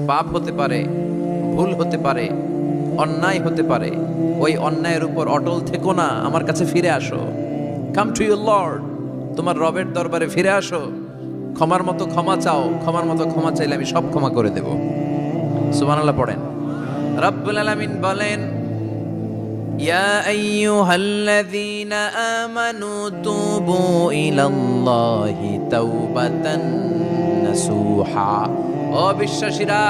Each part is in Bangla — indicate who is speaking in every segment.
Speaker 1: পাপ হতে পারে, ভুল হতে পারে, অন্যায় হতে পারে। ওই অন্যায়ের উপর অটল থেকো না, আমার কাছে ফিরে আসো। কাম টু ইউর লর্ড, তোমার রবের দরবারে ফিরে আসো। ক্ষমার মতো ক্ষমা চাও, ক্ষমার মতো ক্ষমা চাইলে আমি সব ক্ষমা করে দেব। সুবহানাল্লাহ পড়েন। রব্বুল আলামিন বলেন, ইয়া আইয়ুহাল্লাযীনা আমানু তুবু ইলাল্লাহি তাওবাতান নাসুহা। ও বিশ্বাসীরা,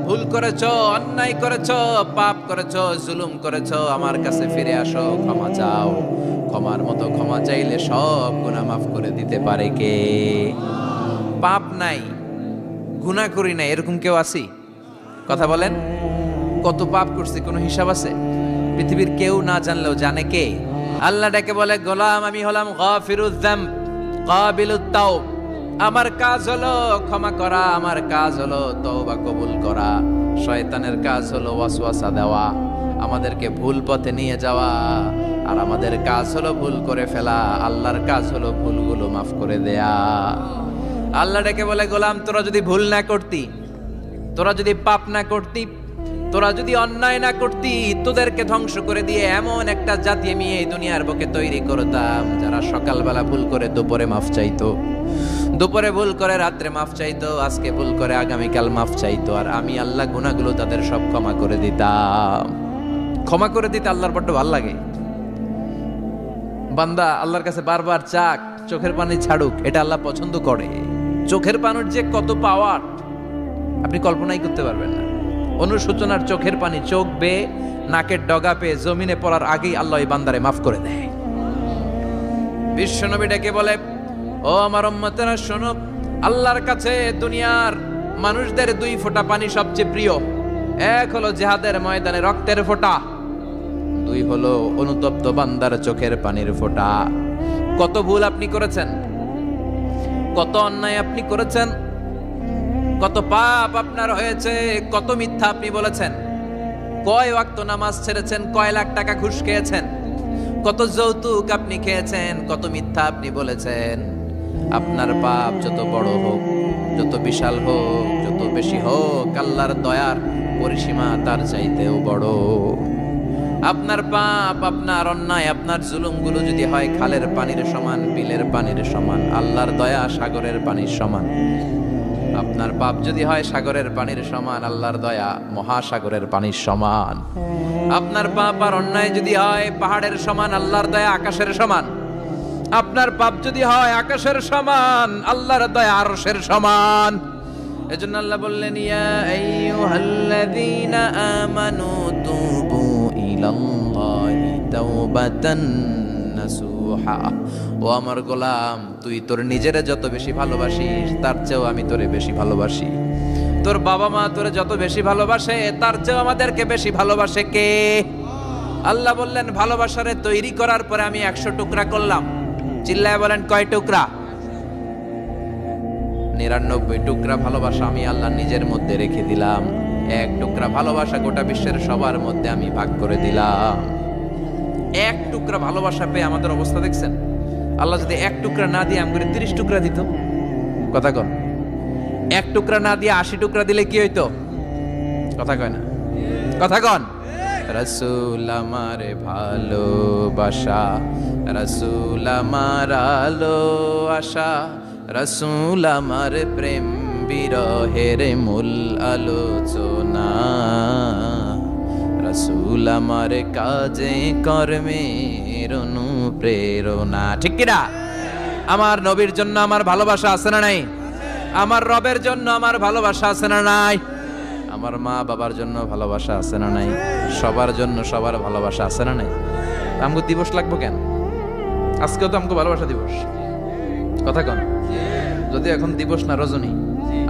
Speaker 1: ভুল করেছো, অন্যায় করেছো, পাপ করেছো, জুলুম করেছো, আমার কাছে ফিরে আসো, ক্ষমা চাও। ক্ষমার মতো ক্ষমা চাইলে সব গুনাহ মাফ করে দিতে পারে কে? পাপ নাই, গুনাহ করি নাই, এরকম কেউ আছি? কথা বলেন। কত পাপ করছি, কোনো হিসাব আছে? পৃথিবীর কেউ না জানলেও জানে কে? আল্লাহ ডেকে বলে, গোলাম আমি হলাম গাফিরুয যামব কাবিলুত তাওব। আমার কাজ হলো ক্ষমা করা, আমার কাজ হলো তওবা কবুল করা। শয়তানের কাজ হলো ওয়াসওয়াসা দেওয়া, আমাদেরকে ভুল পথে নিয়ে যাওয়া। আর আমাদের কাজ হলো ভুল করে ফেলা, আল্লাহর কাজ হলো ভুলগুলো মাফ করে দেয়া। আল্লাহ ডেকে বলে, গোলাম তোরা যদি ভুল না করতি, তোরা যদি পাপ না করতি, তোরা যদি অন্যায় না করতি, তোদেরকে ধ্বংস করে দিয়ে এমন একটা জাতি আমি এই দুনিয়ার বুকে তৈরি করতাম, যারা সকালবেলা ভুল করে দুপুরে মাফ চাইতো, দুপুরে ভুল করে রাত্রে মাফ চাইতো, আজকে ভুল করে আগামীকাল মাফ চাইতো। আর আমি আল্লাহ গুনাহগুলো তাদের সব ক্ষমা করে দিতাম। ক্ষমা করে দিতে আল্লাহর বড্ড ভালো লাগে। বান্দা আল্লাহর কাছে বারবার চাক, চোখের পানি ছাড়ুক, এটা আল্লাহ পছন্দ করে। চোখের পানির যে কত পাওয়ার আপনি কল্পনাই করতে পারবেন না। অনুশোচনার চোখের পানি চোখ বেয়ে নাকের ডগা পেয়ে জমিনে পড়ার আগেই আল্লাহ এই বান্দারে মাফ করে দেয়। বিশ্বনবী ডেকে বলে, ও আমার উম্মতেরা শোনো, আল্লাহর কাছে দুনিয়ার মানুষদের দুই ফোঁটা পানি সবচেয়ে প্রিয়। এক হলো জিহাদের ময়দানে রক্তের ফোঁটা, দুই হলো অনুতপ্ত বান্দার চোখের পানির ফোঁটা। কত ভুল আপনি করেছেন, কত অন্যায় আপনি করেছেন, কত পাপ আপনার হয়েছে, কত মিথ্যা আপনি বলেছেন, কয় ওয়াক্ত নামাজ ছেড়েছেন, কয় লাখ টাকা ঘুষ খেয়েছেন, কত যৌতুক আপনি খেয়েছেন, কত মিথ্যা আপনি বলেছেন। আপনার পাপ যত বড় হোক, যত বিশাল হোক, যত বেশি হোক, আল্লাহর দয়ার পরিসীমা তার চাইতেও বড়। আপনার পাপ, আপনার অন্যায়, আপনার জুলুমগুলো যদি হয় খালের পানির সমান, বিলের পানির সমান, আল্লাহর দয়া সাগরের পানির সমান। আপনার পাপ যদি হয় সাগরের পানির সমান, আল্লাহর দয়া মহাসাগরের পানির সমান। আপনার পাপ আর অন্যায় যদি হয় পাহাড়ের সমান, আল্লাহর দয়া আকাশের সমান। আপনার পাপ যদি হয় আকাশের সমান, আল্লাহর দয়া আরশের সমান। এজন্য আল্লাহ বললেন, ইয়া আইয়ুহাল্লাযীনা আমানু তুবু ইলাল্লাহি তাওবাতান নাসুহা। ও আমার গোলাম, তুই তোর নিজেরে যত বেশি ভালোবাসিস, তার চেয়েও আমি তোরে বেশি ভালোবাসি। তোর বাবা মা তোরে যত বেশি ভালোবাসে, তার চেয়েও আমাদেরকে বেশি ভালোবাসে কে? আল্লাহ বললেন, ভালোবাসারে তৈরি করার পরে আমি 100 টুকরা করলাম। চিল্লায় বলেন, কয় টুকরা? 99 টুকরা ভালোবাসা আমি আল্লাহ নিজের মধ্যে রেখে দিলাম। 1 টুকরা ভালোবাসা গোটা বিশ্বের সবার মধ্যে আমি ভাগ করে দিলাম। 1 টুকরা ভালোবাসা পেয়ে আমাদের অবস্থা দেখছেন? আল্লাহ যদি 1 টুকরা না দিয়ে আমাকে 30 টুকরা দিত, কথা কন। 1 টুকরা না দিয়ে 80 টুকরা দিলে কি হইতো? কথা কয় না, কথা কন। রাসূল আমার ভালোবাসা, রাসূল আমার আলো আশা, রাসূল আমার প্রেম বিরহের মূল আলোচনা, রাসূল আমার কাজে কর্মের অনুপ্রেরণা। ঠিক কিনা? আমার নবীর জন্য আমার ভালোবাসা আছে না নাই? আমার রবের জন্য আমার ভালোবাসা আছে না নাই? আমার মা বাবার জন্য ভালোবাসা আছে না নাই? সবার জন্য সবার ভালোবাসা আছে না নাই? আমগো দিবস লাগবো কেন? আজকেও তো আমগো ভালোবাসা দিবস, কথা কন। যদি এখন দিবস না, রজনী,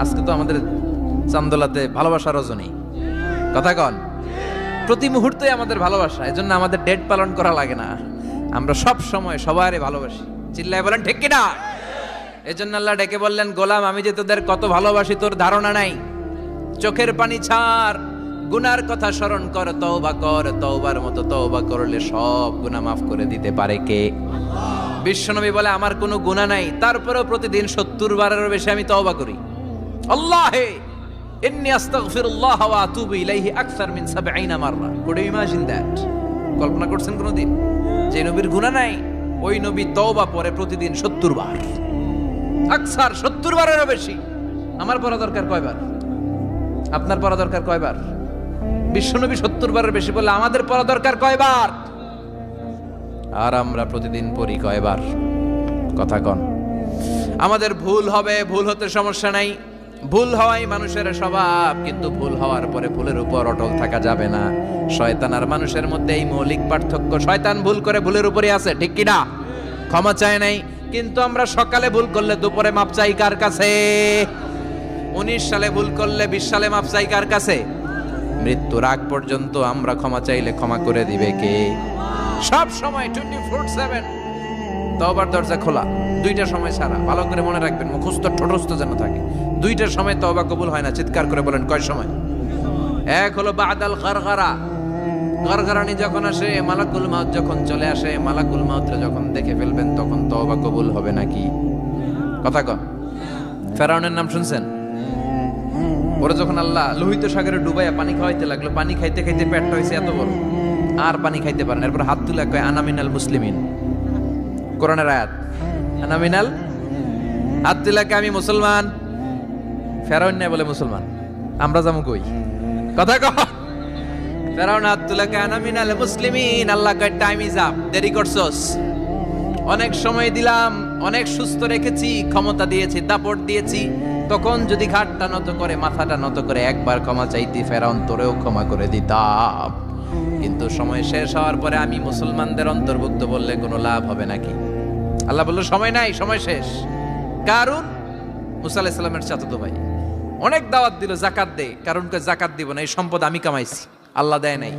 Speaker 1: আজকে তো আমাদের চান্দোলাতে ভালোবাসা রজনী, কথা কন। প্রতি মুহূর্তে আমাদের ভালোবাসা, এজন্য আমাদের ডেট পালন করা লাগে না। আমরা সব সময় সবারই ভালোবাসি। চিল্লায় বলেন ঠিক কিনা? এজন্য আল্লাহ ডেকে বললেন, গোলাম আমি যে তোদের কত ভালোবাসি তোর ধারণা নাই। চোখের পানি ছাড়, গুনার কথা স্মরণ কর, তওবা কর। তওবার মতো তওবা করলে সব গুনাহ মাফ করে দিতে পারে কে? বিশ্বনবী বলে, আমার কোনো গুনাহ নাই, তারপরেও প্রতিদিন 70 বারেরও বেশি আমি তওবা করি। আল্লাহে ইন্নী আস্তাগফিরুল্লাহ ওয়া আতুবু ইলাইহি আকসার মিন 70 মাররা। Could you imagine that? কল্পনা করছেন কোনদিন যে নবীর গুনাহ নাই, ওই নবী তওবা পড়ে প্রতিদিন 70 বার, আকসার 70 বারেরও বেশি। আমার পড়া দরকার কয়বার? আপনার পড়া দরকার কয়বার? বিশ্বনবী 70 বারের বেশি বলে আমাদের পড়া দরকার কয়বার? আর আমরা প্রতিদিন পড়ি কয়বার? কথা কন। আমাদের ভুল হবে, ভুল হতে সমস্যা নাই, ভুল হওয়াই মানুষের স্বভাব, কিন্তু ভুল হওয়ার পরে ভুলের উপর অটল থাকা যাবে না। শয়তান আর মানুষের মধ্যে এই মৌলিক পার্থক্য। শয়তান ভুল করে ভুলের উপরই আছে, ঠিক কি না? ক্ষমা চায় নাই, কিন্তু আমরা সকালে ভুল করলে দুপুরে মাপ চাই কার কাছে? 19 সালে ভুল করলে 20 সালে মাপ চাই কার কাছে? মৃত্যুর আগ পর্যন্ত আমরা ক্ষমা চাইলে ক্ষমা করে দিবে কে? সব সময় 24/7 তওবার দরজা খোলা, দুইটা সময় ছাড়া। ভালো করে মনে রাখবেন, মুখস্থ ঠোঁটস্থ যেন থাকে। দুইটার সময় তওবা কবুল হয় না, চিৎকার করে বলেন কয় সময়? এক হলো বাদাল গারগারা, গারগারানি যখন আসে, মালাকুল মাউত যখন চলে আসে, মালাকুল মাউতরে যখন দেখে ফেলবেন তখন তওবা কবুল হবে নাকি? কথা কন। ফেরাউনের নাম শুনছেন? ওরা যখন আল্লাহ লোহিত সাগরে ডুবাইয়া পানি খাওয়াইতে লাগলো, পানি খাইতে খাইতে পেটটা হয়েছে এত বড়, আর পানি খাইতে পারেন। এরপর হাত তুলে কয় আনা মিনাল মুসলিমিন। কোরআনের আয়াত, আনা মিনাল, হাত তুলে কয় আমি মুসলমান। ফেরাউন নাই বলে মুসলমান, আমরা যাবো কই? কথা কহ। ফেরাউন হাত তুলে কয় আনা মিনাল মুসলিমিন। আল্লাহ কয় টাইম ইজ আপ, দেরি করছস, অনেক সময় দিলাম, অনেক সুস্থ রেখেছি, ক্ষমতা দিয়েছি, দাপট দিয়েছি, তখন যদি ঘাটটা নত করে, মাথাটা নত করে একবার ক্ষমা চাইতি, ফেরাউন তোরেও ক্ষমা করে দিতাম। কিন্তু সময় শেষ হওয়ার পরে আমি মুসলমানদের অন্তর্ভুক্ত বললে কোনো লাভ হবে নাকি? আল্লাহ বলল সময় নাই, সময় শেষ। কারণ মুসা আলাইহিস সালামের চাচাতো ভাই অনেক দাওয়াত দিল, জাকাত দে। কারণকে জাকাত দিব না, এই সম্পদ আমি কামাইছি, আল্লাহ দেয় নাই।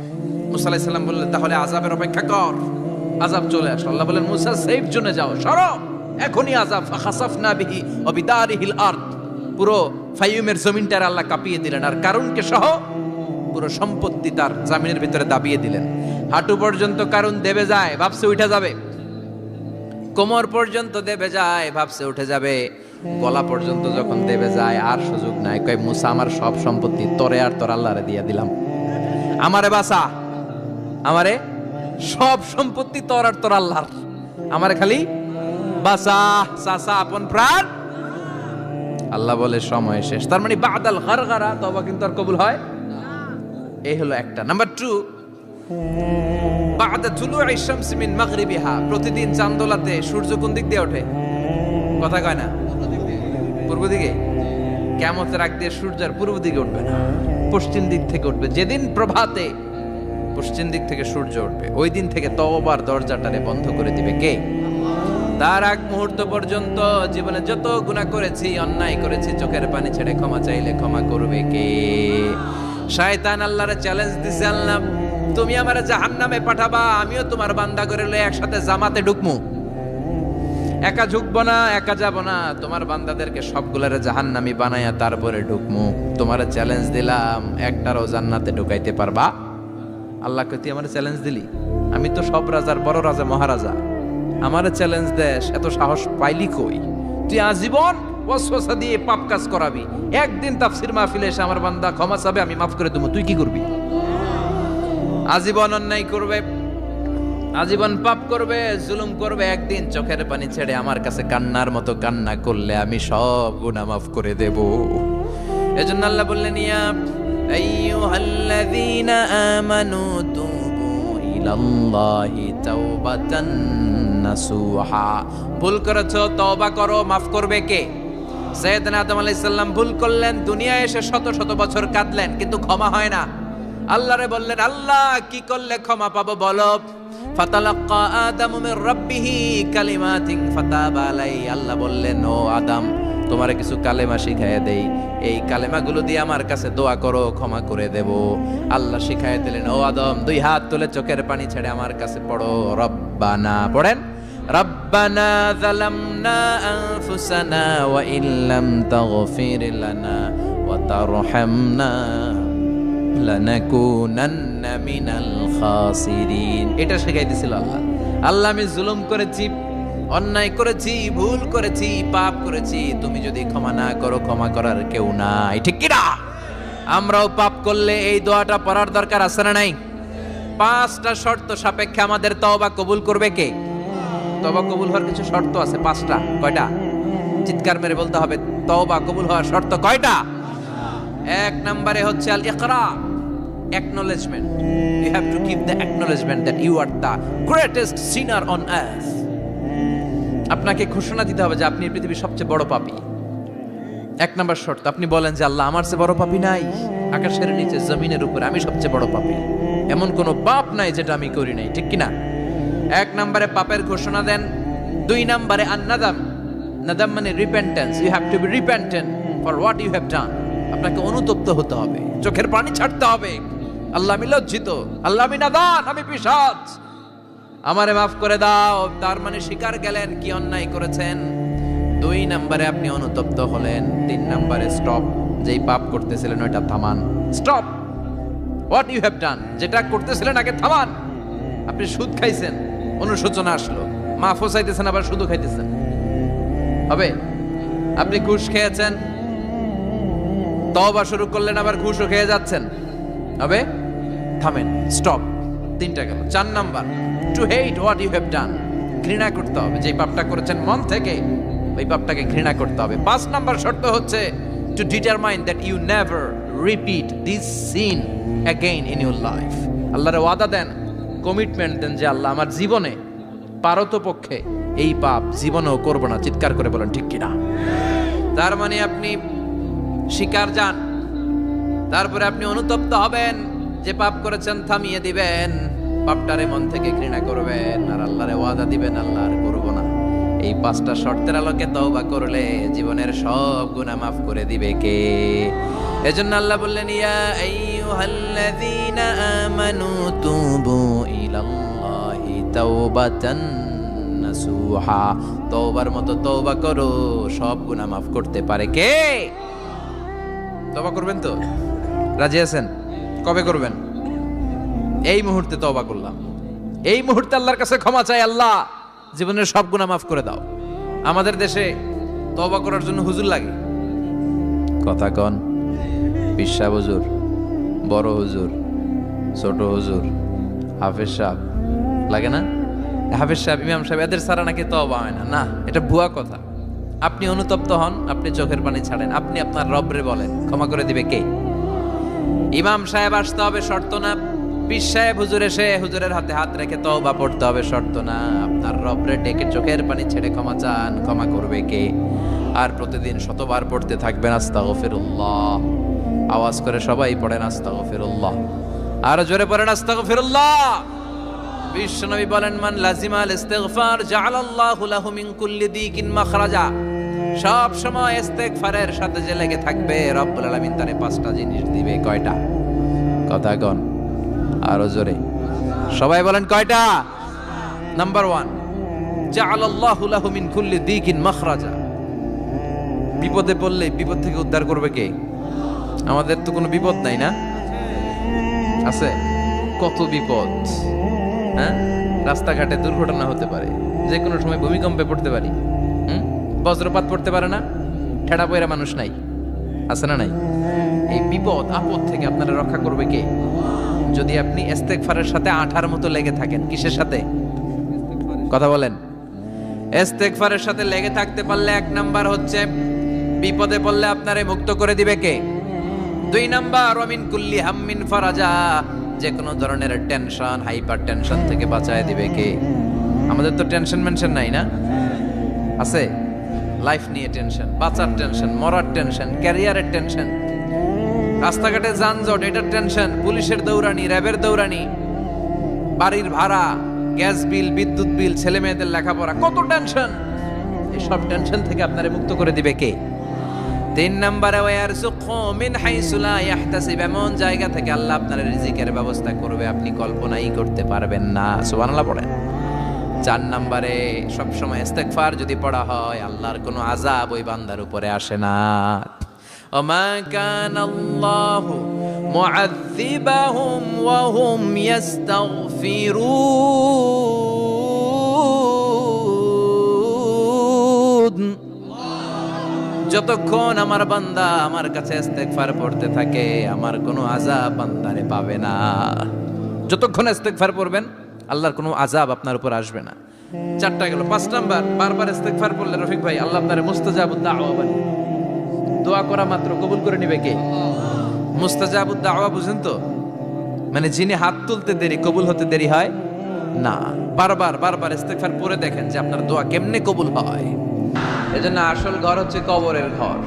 Speaker 1: মুসা আলাইহিস সালাম বললেন তাহলে আযাবের অপেক্ষা কর, আযাব চলে আসলো। আল্লাহ বলেন মুসা সেফ জোনে যাও, সরো, এখনই আযাব। ফাখাসাফনা বিহি ওয়া বিদারিহিল আরদ, পুরো ফাইয়ুমের জমিনটার আল্লাহ কাঁপিয়ে দিলেন, আর কারুনকে সহ পুরো সম্পত্তি তার জামিনের ভিতরে দাবিয়ে দিলেন। হাঁটু পর্যন্ত কারুন দেবে যায়, ভাবছে উঠে যাবে, কোমর পর্যন্ত দেবে যায়, ভাবছে উঠে যাবে, গলা পর্যন্ত যখন দেবে যায় আর সুযোগ নাই। কয় মুসা আমার সব সম্পত্তি তোরে আর তোর আল্লাহরে দিয়ে দিলাম, আমারে বাঁচা, আমারে সব সম্পত্তি তোর আর তোর আল্লাহর, আমারে খালি বাঁচা, চাচা আপন প্রাণ। আল্লাহ বলে সময় শেষ। তার মানে বাদাল গারগারা তওবা কিন্তু আর কবুল হয়? এই হলো একটা। নাম্বার 2, বাদা তুলুই শামস মিন মাগরিবিহা, প্রতিদিন চাঁদোলাতে সূর্য কোন দিক দিয়ে ওঠে? কথা কয় না? পূর্ব দিকে। কিয়ামতের আগ দিয়ে সূর্য আর পূর্ব দিকে উঠবে না, পশ্চিম দিক থেকে উঠবে। যেদিন প্রভাতে পশ্চিম দিক থেকে সূর্য উঠবে, ওই দিন থেকে তওবার দরজাটারে বন্ধ করে দিবে কে? তার আগ মুহূর্ত পর্যন্ত জীবনে যত গুনাহ করেছি, অন্যায় করেছি, চোখের পানি ছেড়ে ক্ষমা চাইলে ক্ষমা করবে কে? শয়তান আল্লাহরে চ্যালেঞ্জ দিছে, আল্লাহ তুমি আমারে জাহান্নামে পাঠাবা, আমিও তোমার বান্দা করে লয়ে একসাথে জামাতে ঢুকমু, একা ঢুকবো না, একা যাব না, তোমার বান্দাদেরকে সবগুলারে জাহান্নামী বানায়া তারপরে ঢুকমু। তোমারে চ্যালেঞ্জ দিলাম, একটারও জান্নাতে ঢুকাইতে পারবা? আল্লাহকে তুই আমারে চ্যালেঞ্জ দিলি? আমি তো সব রাজার বড় রাজা, মহারাজা, আমারে চ্যালেঞ্জ দেশ, এত সাহস পাইলি কই? তুই আজীবন ওয়াসওয়াসা দিয়ে পাপ কাজ করাবি, একদিন তাফসীর মাহফিলে এসে আমার বান্দা ক্ষমা চাবে, আমি মাফ করে দেবো, তুই কি করবি? আজীবন অন্যায় করবে, আজীবন পাপ করবে, জুলুম করবে, একদিন চোখের পানি ছেড়ে আমার কাছে কান্নার মতো কান্না করলে আমি সব গুনাহ মাফ করে দেব। এজন্য আল্লাহ বললেন ইয়া আইয়ুহাল্লাযীনা আমানু তুবু ইলাল্লাহি তাওবাতান নাসুহা। ভুল করেছো, তওবা করো, মাফ করবে কে? সাইয়েদনা আদম আলাইহিস সালাম ভুল করলেন, দুনিয়ায় এসে শত শত বছর কাঁদলেন, কিন্তু ক্ষমা হয় না। আল্লাহরে বললেন আল্লাহ কি করলে ক্ষমা পাবো বলো? ফাতালাক্কা আদামু মির রাব্বিহি কালিমাতিন ফাতাবা আলাইহি। আল্লাহ বললেন ও আদম তোমারে কিছু কালেমা শিখাইয়া দেই, এই কালেমাগুলো দিয়ে আমার কাছে দোয়া করো, ক্ষমা করে দেব। আল্লাহ শিখাইয়া দিলেন ও আদম 2 হাত তুলে চোখের পানি ছেড়ে আমার কাছে পড়ো, রব্বানা, পড়েন রব্বানা যালামনা আনফুসানা ওয়া ইল্লাম তাগফির লানা ওয়া তারহামনা লানাকুনান্না মিনাল খাসিরিন। এটা শিখাই দিয়েছিল আল্লাহ। আল্লাহ আমি জুলুম করেছি, অন্যায় করেছি, ভুল করেছি, পাপ করেছি, তুমি যদি ক্ষমা না করো ক্ষমা করার কেউ নাই, ঠিক কি না? আমরাও পাপ করলে এই দোয়াটা পড়ার দরকার আছে না নাই? 5টা শর্ত সাপেক্ষে আমাদের তওবা কবুল করবে কে? তওবা কবুল হওয়ার কিছু শর্ত আছে 5টা। কয়টা? চিৎকার মেরে বলতে হবে, তওবা কবুল হওয়ার শর্ত কয়টা? 1 নম্বরে হচ্ছে আল ইকরা, acknowledgement. You have to give the acknowledgement that you are the greatest sinner on earth. আপনাকে ঘোষণা দিতে হবে যে আপনি পৃথিবীর সবচেয়ে বড় পাপী। 1 নম্বর শর্ত, আপনি বলেন যে আল্লাহ আমার চেয়ে বড় পাপী নাই, আকাশের নিচে জমিনের উপরে আমি সবচেয়ে বড় পাপী, এমন কোন পাপ নাই যেটা আমি করি নাই, ঠিক কি না? 1 নম্বরে পাপের ঘোষণা দেন। 2 নম্বরে আন-নাদাম, নাদাম মানে repentance, you have to be repentant for what you have done. আপনাকে অনুতপ্ত হতে হবে, চোখের পানি ছাড়তে হবে, আল্লাহ আমি লজ্জিত, আল্লাহ আমি নাদান, আমি পিশাচ, আমারে মাফ করে দাও। তার মানে স্বীকার গেলেন কি অন্যায় করেছেন। 2 নম্বরে আপনি অনুতপ্ত হলেন। 3 নম্বরে স্টপ, যেই পাপ করতেছিলেন ওটা থামান। Stop what you have done, যেটা করতেছিলেন আগে থামান। আপনি সুদ খাইছেন, অনুশোচনা আসলো, মাফও চাইতেছেন, আবার সুদও খাইতেছেন, হবে? আপনি ঘুষ খেয়েছেন, তওবা শুরু করলেন, আবার ঘুষও খেয়ে যাচ্ছেন, হবে? থামেন, স্টপ। 3টা গেল। 4 number, to hate what you have done, ঘৃণা করতে হবে, যে পাপটা করেছেন মন থেকে ওই পাপটাকে ঘৃণা করতে হবে। 5 নাম্বার শর্ত হচ্ছে to determine that you never repeat this sin again in your life. আল্লাহর ওয়াদা দেন, কমিটমেন্ট দেন যে আল্লাহ আমার জীবনে পারতপক্ষে এই পাপ জীবনেও করব না। চিৎকার করে বলেন ঠিক কিনা? তার মানে আপনি স্বীকার যান, তারপরে আপনি অনুতপ্ত হবেন, যে পাপ করেছেন থামিয়ে দিবেন, পাপটারে মন থেকে ঘৃণা করবেন, আর আল্লাহরে ওয়াদা দিবেন আল্লাহ আর করব না। এই 5টা শর্তের আলোকে তওবা করলে জীবনের সব গুনাহ মাফ করে দিবে কে? এজন্য আল্লাহ বললেন, ইয়া আইয়ুহাল্লাযীনা আমানু তুবু ইলাল্লাহি তাওবাতান নাসুহা, তওবার মতো তওবা করো, সব গুনাহ মাফ করতে পারে কে? তওবা করবেন তো? রাজি আছেন? কবে করবেন? এই মুহূর্তে তওবা করলাম, এই মুহূর্তে আল্লাহর কাছে ক্ষমা চাই, আল্লাহ জীবনের সব গুনাহ মাফ করে দাও। আমাদের দেশে তওবা করার জন্য হুজুর লাগে, কথা কন, পিসা হুজুর, বড় হুজুর, ছোট হুজুর, হাফেজ সাহেব লাগে না? হাফেজ সাহেব, ইমাম সাহেব, এদের ছাড়া নাকি তওবা হয় না। না, এটা ভুয়া কথা। আপনি অনুতপ্ত হন, আপনি চোখের পানি ছাড়েন, আপনি আপনার রবরে বলেন, ক্ষমা করে দিবে কে? ইমাম সাহেব আসতে হবে শর্ত না, পীর সাহেব হুজুর এসে হুজুরের হাতে হাত রেখে তওবা পড়তে হবে শর্ত না। আপনার রবরে ডেকে চোখের পানি ছেড়ে ক্ষমা চান, ক্ষমা করবে কে? আর প্রতিদিন শতবার পড়তে থাকবেন আস্তাগফিরুল্লাহ। আওয়াজ করে সবাই পড়েন আস্তাগফিরুল্লাহ, আর জোরে পড়েন আস্তাগফিরুল্লাহ। বিশ্বনবী বলেন, মান লাজিমাল ইস্তিগফার জাআলাল্লাহু লাহু মিন কুল্লি দিকিন মাখরাজা। সব সময় ইস্তেগফারের সাথে যে লেগে থাকবে, রব্বুল আলামিন তারে 5টা জিনিস দিবে। কয়টা? কথা কন, আরো জোরে সবাই বলেন কয়টা? নাম্বার 1, জাআলাল্লাহু লাহু মিন কুল্লি দিকিন মাখরাজা। বিপদে পড়লে বিপদ থেকে উদ্ধার করবে কে? আমাদের তো কোনো বিপদ নাই না? আছে কত বিপদ, হ্যাঁ? রাস্তাঘাটে দুর্ঘটনা হতে পারে, যে কোনো সময় ভূমিকম্পে পড়তে পারি, বজ্রপাত পড়তে পারে না, ঠেড়া পয়রা মানুষ নাই, আছে না নাই? এই বিপদ আপদ থেকে আপনারা রক্ষা করবে কে? যদি আপনি ইস্তেগফারের সাথে আঠার মতো লেগে থাকেন। কিসের সাথে? কথা বলেন। ইস্তেগফারের সাথে লেগে থাকতে পারলে 1 নাম্বার হচ্ছে বিপদে পড়লে আপনারে মুক্ত করে দিবে কে? 2 নাম্বার, ওয়া মিন কুল্লি হাম্মিন ফারাজা, যে কোনো ধরনের টেনশন, হাইপার টেনশন থেকে বাঁচায় দিবে কে? আমাদের তো টেনশন মেনশন নাই না? আছে? লাইফ নিয়ে টেনশন, বাঁচার টেনশন, মরার টেনশন, ক্যারিয়ারের টেনশন, রাস্তাঘাটে যানজট, এটার টেনশন, পুলিশের দৌড়ানি, র্যাবের দৌড়ানি, বাড়ির ভাড়া, গ্যাস বিল, বিদ্যুৎ বিল, ছেলে মেয়েদের লেখাপড়া, কত টেনশন। এই সব টেনশন থেকে আপনারে মুক্ত করে দিবে কে? 3 নম্বরে, ওয়ারযুকহু মিন হাইসু লা ইয়াহতাসিব, এমন জায়গা থেকে আল্লাহ আপনার রিজিকের ব্যবস্থা করবে আপনি কল্পনাই করতে পারবেন না। সুবহানাল্লাহ পড়েন। 4 নম্বরে, সবসময় ইস্তেগফার যদি পড়া হয়, আল্লাহর কোনো আযাব ওই বান্দার উপরে আসে না। ওমা কানাল্লাহু মুআযযিবাহুম ওয়া হুম ইস্তাগফিরুন। যতক্ষণ আমার বান্দা আমার কাছে ইস্তেগফার পড়তে থাকে আমার কোনো আযাব বান্দারে পাবে না। যতক্ষণ ইস্তেগফার পড়বেন আল্লাহর কোনো আযাব আপনার উপর আসবে না। 4টা গেল। 5 নাম্বার, বারবার ইস্তেগফার পড়লে রফিক ভাই আল্লাহ আপনারে মুস্তাজাবুদ দাওয়া বানিয়ে দোয়া করা মাত্র কবুল করে নেবে কে? মুস্তাজাবুদ দাওয়া বুঝেন তো? মানে যিনি হাত তুলতে দেরি কবুল হতে দেরি হয় না। বারবার বারবার ইস্তেগফার পড়ে দেখেন যে আপনার দোয়া কেমনে কবুল হয়। এজন্য আসল ঘর হচ্ছে কবরের ঘর।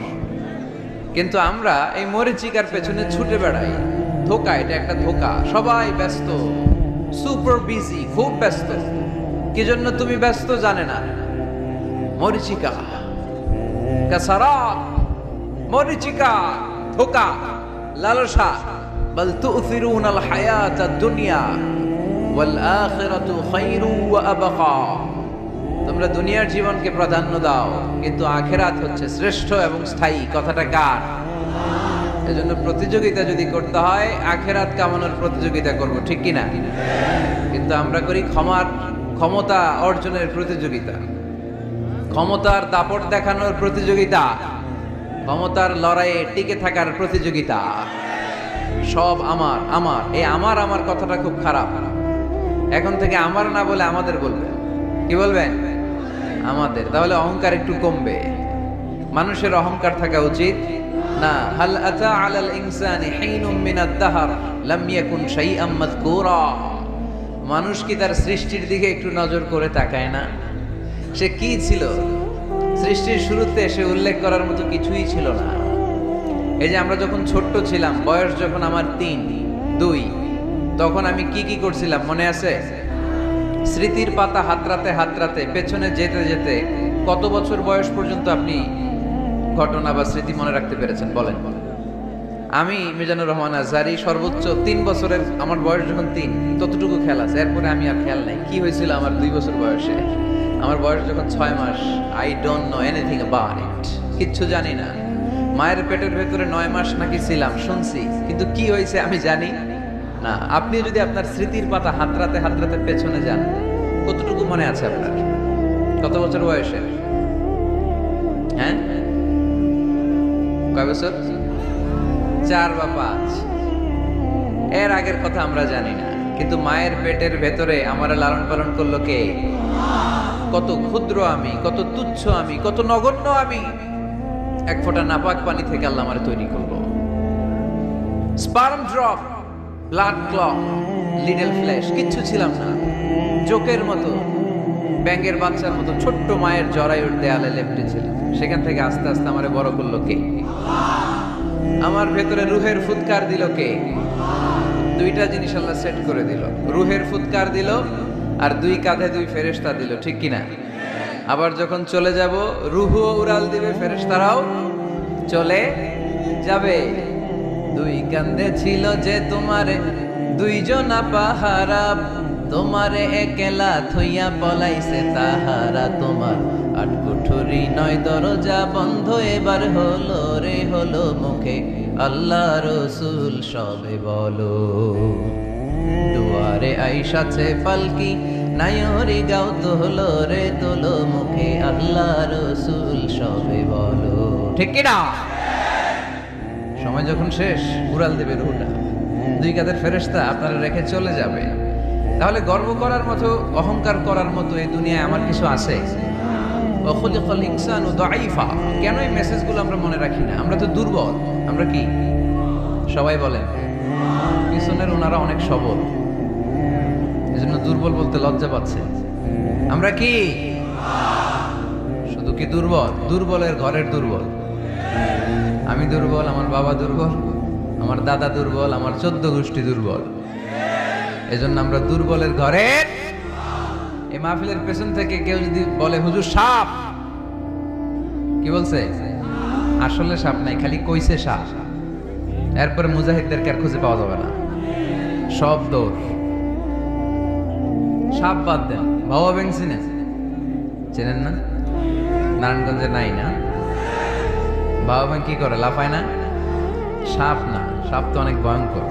Speaker 1: কিন্তু আমরা এই মরিচিকার পেছনে ছুটে বেড়াই। ধোকা, এটা একটা ধোকা। সবাই ব্যস্ত, সুপার বিজি, খুব ব্যস্ত। কি জন্য তুমি ব্যস্ত জানে না? মরিচিকা, কাসারাত, মরিচিকা, ধোকা, লালসা। বল তু'থিরুনাল হায়াতাদ দুনিয়া ওয়াল আখিরাতু খায়রু ওয়া আবকা। তোমরা দুনিয়ার জীবনকে প্রাধান্য দাও, কিন্তু আখিরাত হচ্ছে শ্রেষ্ঠ এবং স্থায়ী। কথাটা কার? এজন্য প্রতিযোগিতা যদি করতে হয় আখিরাত কামানোর প্রতিযোগিতা করব, ঠিক কি না? কিন্তু আমরা করি ক্ষমতা অর্জনের প্রতিযোগিতা, ক্ষমতার দাপট দেখানোর প্রতিযোগিতা, ক্ষমতার লড়াইয়ে টিকে থাকার প্রতিযোগিতা। সব আমার আমার, এই আমার আমার কথাটা খুব খারাপ। এখন থেকে আমার না বলে আমাদের বলবেন। কি বলবেন? আমাদের। তাহলে অহংকার একটু কমবে। মানুষের অহংকার থাকা উচিত না। হাল আতা আলাল ইনসানি হিনুম মিনাদ দাহর লাম ইয়াকুন শাইআম মাযকুরা। মানুষ কি তার সৃষ্টির দিকে একটু নজর করে তাকায় না? সে কি ছিল? সৃষ্টির শুরুতে সে উল্লেখ করার মতো কিছুই ছিল না। এই যে আমরা যখন ছোট্ট ছিলাম, বয়স যখন আমার 3, 2, তখন আমি কি কি করছিলাম মনে আছে? স্মৃতির পাতা হাতড়াতে হাতড়াতে পেছনে যেতে যেতে কত বছর বয়স পর্যন্ত আপনি ঘটনা বা স্মৃতি মনে রাখতে পেরেছেন বলেন? আমি মিজানুর রহমান আজহারি সর্বোচ্চ 3 বছরের, আমার বয়স যখন 3 ততটুকু খেয়াল আছে। এরপরে আমি আর খেয়াল নাই কি হয়েছিল আমার 2 বছর বয়সে। আমার বয়স যখন 6 মাস, I don't know anything about it. কিচ্ছু জানি না। মায়ের পেটের ভেতরে 9 মাস নাকি ছিলাম শুনছি, কিন্তু কি হয়েছে আমি জানি না। আপনি যদি আপনার স্মৃতির পাতা হাতড়াতে হাতড়াতে পেছনে যান, কতটুকু মনে আছে আপনার? কত বছর বয়সে? হ্যাঁ, কয় বছর? 4 বা 5। এর আগের কথা আমরা জানি না। কিন্তু মায়ের পেটের ভেতরে আমার লালন পালন করলো কে? কত ক্ষুদ্র আমি, কত তুচ্ছ আমি, কত নগণ্য আমি। এক ফোঁটা নাপাক পানি থেকে আল্লাহ আমার তৈরি করলো। Sperm drop, blood clot, little flesh, কিচ্ছু ছিলাম না। জোকের মতো, ব্যাঙের বাচ্চার মতো ছোট্ট মায়ের জরায়ুর দেয়ালে লেপ্টে ছিলাম। সেখান থেকে আস্তে আস্তে আমারে বড় করলো কে? আমার ভেতরে রুহের ফুৎকার দিল কে? 2টা জিনিস আল্লাহ সেট করে দিল। রুহের ফুৎকার দিল আর 2 কাঁধে 2 ফেরেশতা দিল, ঠিক কিনা? আবার যখন চলে যাব রুহও উড়াল দিবে, ফেরেশতারাও চলে যাবে। 2 কাঁধে ছিল যে তোমারে 2 জনা পাহারা, তোমারে একলা থইয়া পলাইছে তাহারা। তোমার 8 কুঠুরি 9 দরজা বন্ধ, এবার হলো রে হলো মুখে আল্লাহ রসুল সবে বলো। দুয়ারে আইসাছে পালকি নায়রি গাও তোলো রে তোলো, মুখে আল্লাহ রসুল সবে বলো, ঠিক কিনা? সময় যখন শেষ উড়াল দেবে রুহটা। 2 কাঁধের ফেরেশতা আপনারা রেখে চলে যাবে। তাহলে গর্ব করার মতো, অহংকার করার মতো এই দুনিয়ায় আমার কিছু আছে? ওয়াখুলিকাল ইনসানু দাঈফা। কেন এই মেসেজগুলো আমরা মনে রাখি না? আমরা তো দুর্বল। আমরা কি সবাই বলেন? পিছনের ওনারা অনেক সবল, এজন্য দুর্বল বলতে লজ্জা পাচ্ছে। আমরা কি শুধু কি দুর্বল? দুর্বলের ঘরের দুর্বল। আমি দুর্বল, আমার বাবা দুর্বল, আমার দাদা দুর্বল, আমার 14 গোষ্ঠী দুর্বল। এজন্য আমরা দুর্বলের ঘরের। এই মাহফিলের পেছন থেকে কেউ যদি বলে হুজুর সাপ, কি বলছে? আসলে সাপ নাই, খালি কইছে সাপ। এরপরে মুজাহিদদেরকে আর খুঁজে পাওয়া যাবে না, সব দৌড়। সাপ বাদ দেন, বাবা ব্যাং চেনেন না? নারায়ণগঞ্জে নাই না? বাবা ব্যাং কি করে? লাফায় না? সাপ না, সাপ তো অনেক ভয়ঙ্কর।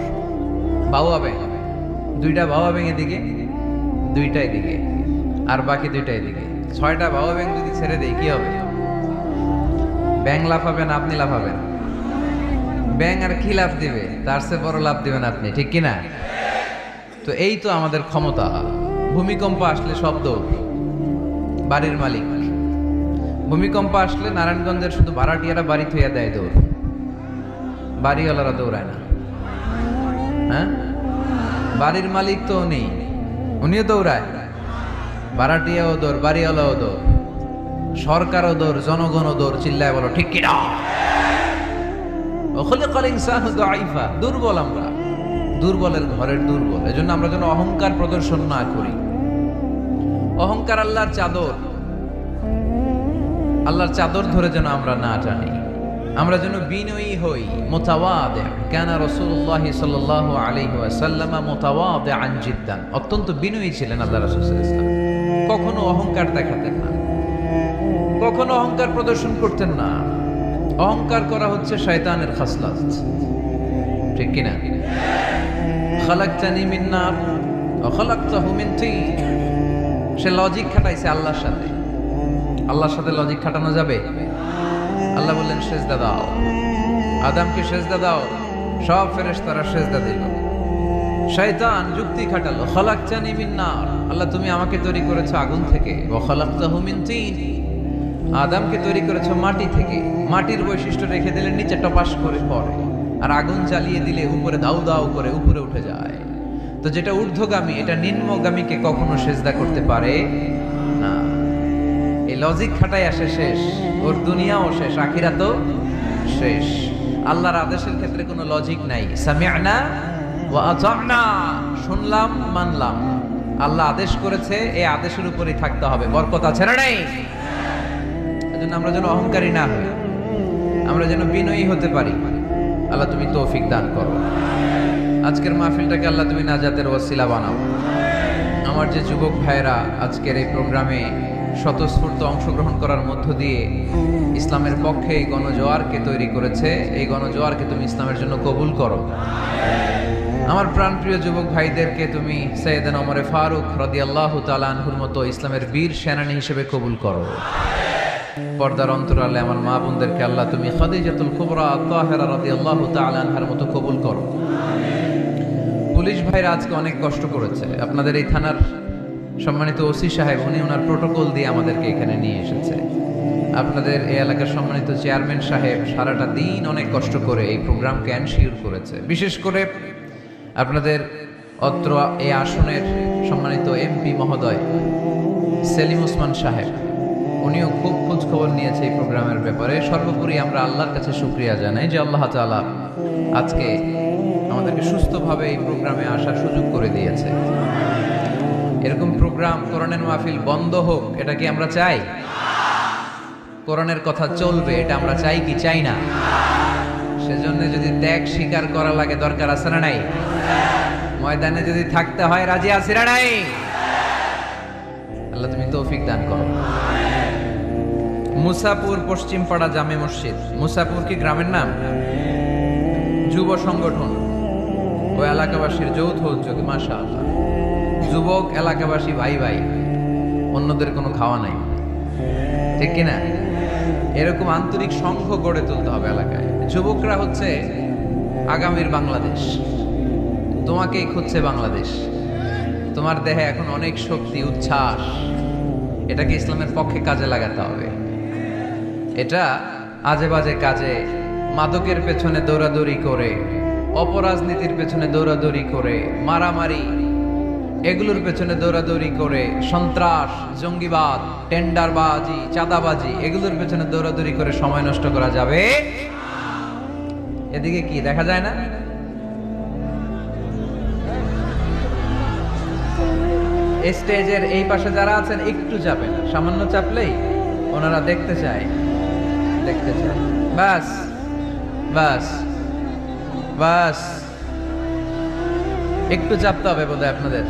Speaker 1: বাবা ব্যাং, 2টা বাবা ব্যাং এদিকে, 2টা এদিকে, আর বাকি 2টা এদিকে। 6টা বাবা ব্যাং যদি ছেড়ে দেয় কি হবে?
Speaker 2: ব্যাং লাফাবেন আপনি লাফাবেন? ব্যাং আর কি লাফ দিবে, তার চেয়ে বড় লাফ দিবেন আপনি, ঠিক কিনা? তো এই তো আমাদের ক্ষমতা। ভূমিকম্প আসলে শব্দ, বাড়ির মালিক। ভূমিকম্প আসলে নারায়ণগঞ্জের শুধু ভাড়াটিয়ারা বাড়ি থইয়া দেয় দৌড়, বাড়িওয়ালারা দৌড়ায় না। হ্যাঁ, বাড়ির মালিক তো উনিও দৌড়ায়, ভাড়াটিয়াও দৌড়, বাড়িওয়ালাও দৌড়, সরকারও দৌড়, জনগণও দৌড়। চিল্লায় বলো ঠিক কিনা? দুর্বল আমরা, দুর্বলের ঘরের দুর্বল। এজন্য আমরা যেন অহংকার প্রদর্শন না করি। অহংকার আল্লাহর চাদর, আল্লাহর চাদর ধরে যেন আমরা না টানি। আমরা যেন বিনয়ী হই, মুতাওয়াদি। কানা রাসূলুল্লাহ সাল্লাল্লাহু আলাইহি ওয়াসাল্লাম মুতাওয়াদিআন জিদ্দান। অত্যন্ত বিনয়ী ছিলেন আল্লাহ রাসূল সাল্লাল্লাহু আলাইহি ওয়াসাল্লাম। কখনো অহংকার দেখাতেন না, কখনো অহংকার প্রদর্শন করতেন না। অহংকার করা হচ্ছে শয়তানের খাসলাত, ঠিক কিনা? খালাকতানি মিন নার ওয়া খালাকতাহু মিন তিন। সে লজিক খাটাইছে আল্লাহর সাথে। আল্লাহর সাথে লজিক খাটানো যাবে? আল্লাহ বললেন সেজদা দাও, আদমকে সেজদা দাও, সব ফেরেশতারা সেজদা দিল। শয়তান যুক্তি খাটালো, খালাকতানি মিন নার, আল্লাহ তুমি আমাকে তৈরি করেছো আগুন থেকে, ওয়া খালাকতাহু মিন তিন, আদমকে তৈরি করেছো মাটি থেকে। মাটির বৈশিষ্ট্য রেখে দিলে নিচে টপাস করে পড়ে, আর আগুন জ্বালিয়ে দিলে উপরে দাউ দাউ করে উপরে উঠে যায়। তো যেটা ঊর্ধ্বগামী এটা নিম্নগামীকে কখনো সেজদা করতে পারে না। এই লজিক খাটাই আসে শেষ, ওর দুনিয়াও শেষ, আখিরাতও শেষ। আল্লাহর আদেশের ক্ষেত্রে কোনো লজিক নাই। সামি'না ওয়া আতা'না, শুনলাম মানলাম। আল্লাহ আদেশ করেছে, এই আদেশের উপরই থাকতে হবে। বরকত আছে না নাই? এজন্য আমরা যেন অহংকারী না হই, আমরা যেন বিনয়ী হতে পারি। আল্লাহ তুমি তৌফিক দান করো। আজকের মাহফিলটাকে আল্লাহ তুমি নাজাতের ওয়াসিলা বানাও। আমার যে যুবক ভাইরা আজকের এই প্রোগ্রামে স্বতঃস্ফূর্ত অংশগ্রহণ করার মধ্য দিয়ে ইসলামের পক্ষে এই গণজোয়ারকে তৈরি করেছে, এই গণজোয়ারকে তুমি ইসলামের জন্য কবুল করো। আমার প্রাণপ্রিয় যুবক ভাইদেরকে তুমি সৈয়দনা ওমর ফারুক রাদিয়াল্লাহু তাআলা আনহুর মতো ইসলামের বীর সেনানী হিসেবে কবুল করো। পর্দার অন্তরালে আমার মা বোনদেরকে আল্লাহ তুমি খাদিজাতুল কুবরা তাহেরা রাদিয়াল্লাহু তাআলা আনহার মতো কবুল করো। পুলিশ ভাইরা আজকে অনেক কষ্ট করেছে। আপনাদের এই থানার সম্মানিত ওসি সাহেব, উনি ওনার প্রোটোকল দিয়ে আমাদেরকে এখানে নিয়ে এসেছে। আপনাদের এই এলাকার সম্মানিত চেয়ারম্যান সাহেব সারাটা দিন অনেক কষ্ট করে এই প্রোগ্রামকে এনশিওর করেছে। বিশেষ করে আপনাদের অত্র এই আসনের সম্মানিত এমপি মহোদয় সেলিম ওসমান সাহেব, উনিও খুব খোঁজ খবর নিয়েছে এই প্রোগ্রামের ব্যাপারে। সর্বোপরি আমরা আল্লাহর কাছে শুকরিয়া জানাই যে আল্লাহ তাআলা আজকে আমাদেরকে সুস্থভাবে এই প্রোগ্রামে আসার সুযোগ করে দিয়েছে। এরকম প্রোগ্রাম, কোরআনের মাহফিল বন্ধ হোক, এটা কি আমরা চাই? কোরআনের কথা চলবে, এটা আমরা চাই কি চাই না? সেজন্য যদি ত্যাগ স্বীকার করা লাগে, দরকার আছে না নাই? ময়দানে যদি থাকতে হয়, রাজি আছি না নাই? আল্লাহ তুমি তৌফিক দান করো। মুসাপুর পশ্চিমপাড়া জামে মসজিদ। মুসাপুর কি গ্রামের নাম? যুব সংগঠন ও এলাকাবাসীর যৌথ উদ্যোগে, মাশাআল্লাহ। যুবক এলাকাবাসী ভাই ভাই, অন্যদের কোনো খাওয়া নাই, ঠিক কিনা? এরকম আন্তরিক সংঘ গড়ে তুলতে হবে এলাকায়। যুবকরা হচ্ছে আগামীর বাংলাদেশ, তোমাকেই খুঁজছে বাংলাদেশ। তোমার দেহে এখন অনেক শক্তি, উচ্ছ্বাস, এটাকে ইসলামের পক্ষে কাজে লাগাতে হবে। এটা আজে বাজে কাজে, মাদকের পেছনে দৌড়াদৌড়ি করে, অপরাজনীতির পেছনে দৌড়াদৌড়ি করে, মারামারি এগুলোর পেছনে দৌড়াদৌড়ি করে, সন্ত্রাস, জঙ্গিবাদ, টেন্ডারবাজি, চাঁদাবাজি এগুলোর পেছনে দৌড়াদৌড়ি করে সময় নষ্ট করা যাবে? এদিকে কি দেখা যায় না? স্টেজের এই পাশে যারা আছেন একটু চাপেন, সামান্য চাপলেই ওনারা দেখতে চায়। বাস বাস বাস, একটু চাপতে হবে বোধহয় আপনাদের।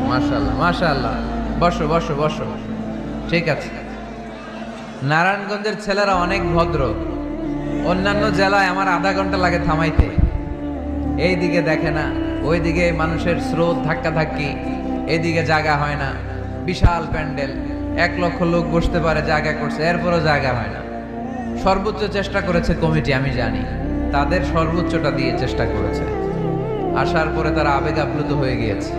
Speaker 2: মাশাআল্লাহ মাশাআল্লাহ, বসো বসো বসো, ঠিক আছে। নারায়ণগঞ্জের ছেলেরা অনেক ভদ্র। অন্যান্য জেলায় আমার আধা ঘন্টা লাগে থামাইতে, এই দিকে দেখে না, ওইদিকে মানুষের স্রোত, ধাক্কা ধাক্কি, এদিকে জায়গা হয় না, বিশাল প্যান্ডেল, 1,00,000 লোক বসতে পারে, জায়গা করছে, এরপরও জায়গা হয় না। সর্বোচ্চ চেষ্টা করেছে কমিটি, আমি জানি তাদের সর্বোচ্চটা দিয়ে চেষ্টা করেছে। আসার পরে তারা আবেগ আপ্লুত হয়ে গিয়েছে।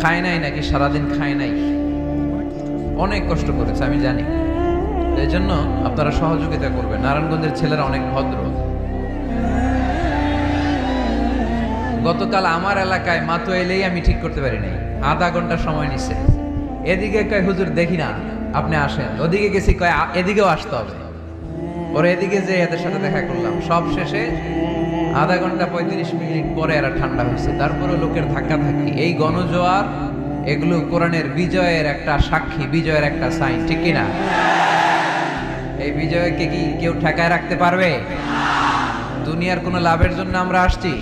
Speaker 2: খায় নাই নাকি, সারাদিন খায় নাই, অনেক কষ্ট করেছে আমি জানি। এই জন্য আপনারা সহযোগিতা করবেন। নারায়ণগঞ্জের ছেলেরা অনেক ভদ্র। গতকাল আমার এলাকায় মাতো এলেই আমি ঠিক করতে পারি নাই, আধা ঘন্টা সময় নিচ্ছে। এদিকে কয় হুজুর দেখি না, আপনি আসেন। ওদিকে গেছি, কয় এদিকেও আসতে হবে। ওরা এদিকে যে এদের সাথে দেখা করলাম, সব শেষে আধা ঘন্টা 35 মিনিট পরে এরা ঠান্ডা হয়েছে। তারপরে লোকের ধাক্কা ধাক্কি। এই গণজোয়ার এগুলো কোরআনের বিজয়ের একটা সাক্ষী, বিজয়ের একটা সাইন, ঠিক কিনা? এই বিজয়কে কি কেউ ঠেকায় রাখতে পারবে? দুনিয়ার কোনো লাভের জন্য আমরা আসছি?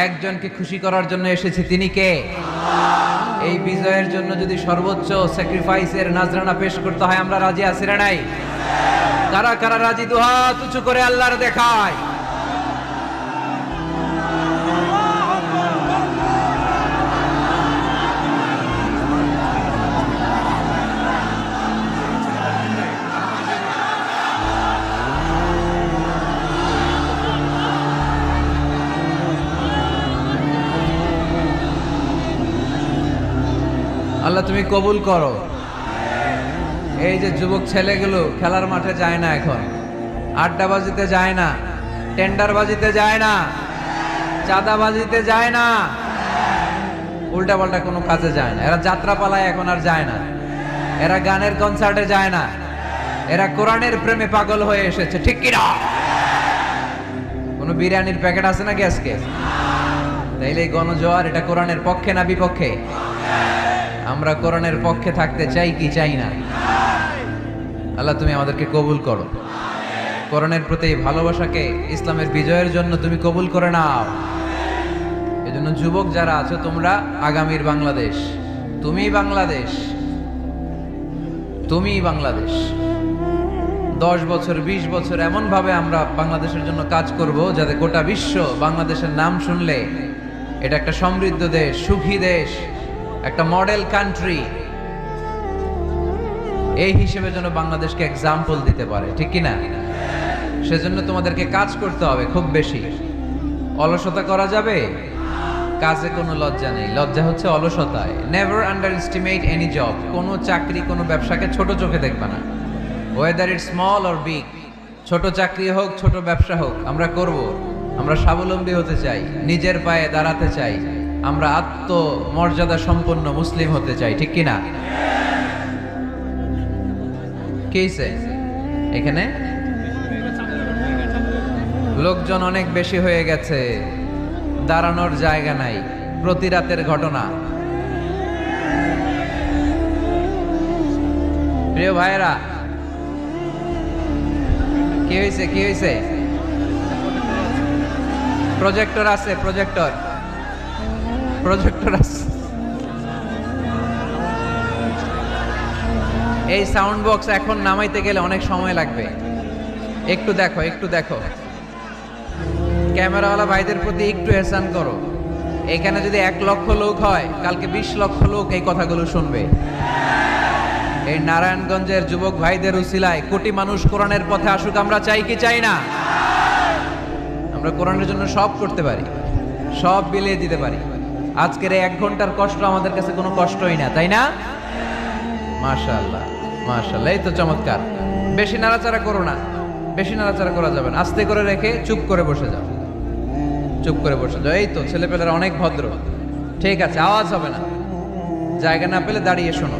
Speaker 2: একজনকে খুশি করার জন্য এসেছি, তিনি কে? এই বিজয়ের জন্য যদি সর্বোচ্চ স্যাক্রিফাইসের নাজরানা পেশ করতে হয়, আমরা রাজি আছি না নাই? কারা কারা রাজি? দুহাত উঁচু করে আল্লাহর দেখায়। আল্লাহ তুমি কবুল করো। এই যে যুবক ছেলেগুলো খেলার মাঠে যায় না, এখন আড্ডাবাজিতে যায় না, টেন্ডারবাজিতে যায় না, চাঁদাবাজিতে যায় না, উল্টাপাল্টা কোনো কাজে যায় না। এরা যাত্রা পালায় এখন আর যায় না, এরা গানের কনসার্টে যায় না, এরা কোরআনের প্রেমে পাগল হয়ে এসেছে, ঠিক কিনা? কোনো বিরিয়ানির প্যাকেট আছে নাকি আজকে? তাইলে এই গণজোয়ার এটা কোরআনের পক্ষে না বিপক্ষে? আমরা কোরআনের পক্ষে থাকতে চাই কি চাই না? আল্লাহ তুমি আমাদেরকে কবুল করো। কোরআনের প্রতি ভালোবাসাকে ইসলামের বিজয়ের জন্য তুমি কবুল করে নাও। এজন্য যুবক যারা আছো, তোমরা আগামীর বাংলাদেশ। তুমি বাংলাদেশ, তুমি বাংলাদেশ। 10 বছর 20 বছর এমন ভাবে আমরা বাংলাদেশের জন্য কাজ করব যাতে গোটা বিশ্ব বাংলাদেশের নাম শুনলে এটা একটা সমৃদ্ধ দেশ, সুখী দেশ, একটা মডেল কান্ট্রি, এই হিসেবে যেন বাংলাদেশকে এক্সাম্পল দিতে পারে, ঠিক কিনা? সেজন্য তোমাদেরকে কাজ করতে হবে খুব বেশি। অলসতা করা যাবে? কাজে কোনো লজ্জা নেই, লজ্জা হচ্ছে অলসতায়। Never underestimate any job. কোনো চাকরি, কোনো ব্যবসাকে ছোট চোখে দেখবে না, whether it small or big. ছোট চাকরি হোক, ছোট ব্যবসা হোক, আমরা করব। আমরা স্বাবলম্বী হতে চাই, নিজের পায়ে দাঁড়াতে চাই, আমরা আত্মমর্যাদা সম্পন্ন মুসলিম হতে চাই, ঠিক কিনা? কেইছে এখানে লোকজন অনেক বেশি হয়ে গেছে, দাঁড়ানোর জায়গা নাই। প্রতি রাতের ঘটনা। প্রিয় ভাইয়েরা, কি হয়েছে? কি হয়েছে? প্রজেক্টর আছে, প্রজেক্টর আছে। এই সাউন্ড বক্স এখন নামাইতে গেলে অনেক সময় লাগবে। একটু দেখো, একটু দেখো। ক্যামেরাওয়ালা ভাইদের প্রতি একটু এহসান করো। এখানে যদি 1 লক্ষ লোক হয়, কালকে 20 লক্ষ লোক এই কথাগুলো শুনবে। এই নারায়ণগঞ্জের যুবক ভাইদের উসিলায় কোটি মানুষ কোরআনের পথে আসুক, আমরা চাই কি চাই না? আমরা কোরআনের জন্য সব করতে পারি, সব বিলিয়ে দিতে পারি। আজকের এই 1 ঘন্টার কষ্ট আমাদের কাছে কোনো কষ্টই না, তাই না? মাশাআল্লাহ, মাশাআল্লাহ, এই তো চমৎকার। বেশি নাড়াচাড়া করো না, বেশি নাড়াচাড়া করা যাবে না। আস্তে করে রেখে চুপ করে বসে যাও, চুপ করে বসে যাও। এই তো ছেলেপেলেরা অনেক ভদ্র, ঠিক আছে, আওয়াজ হবে না। জায়গা না পেলে দাঁড়িয়ে শোনো।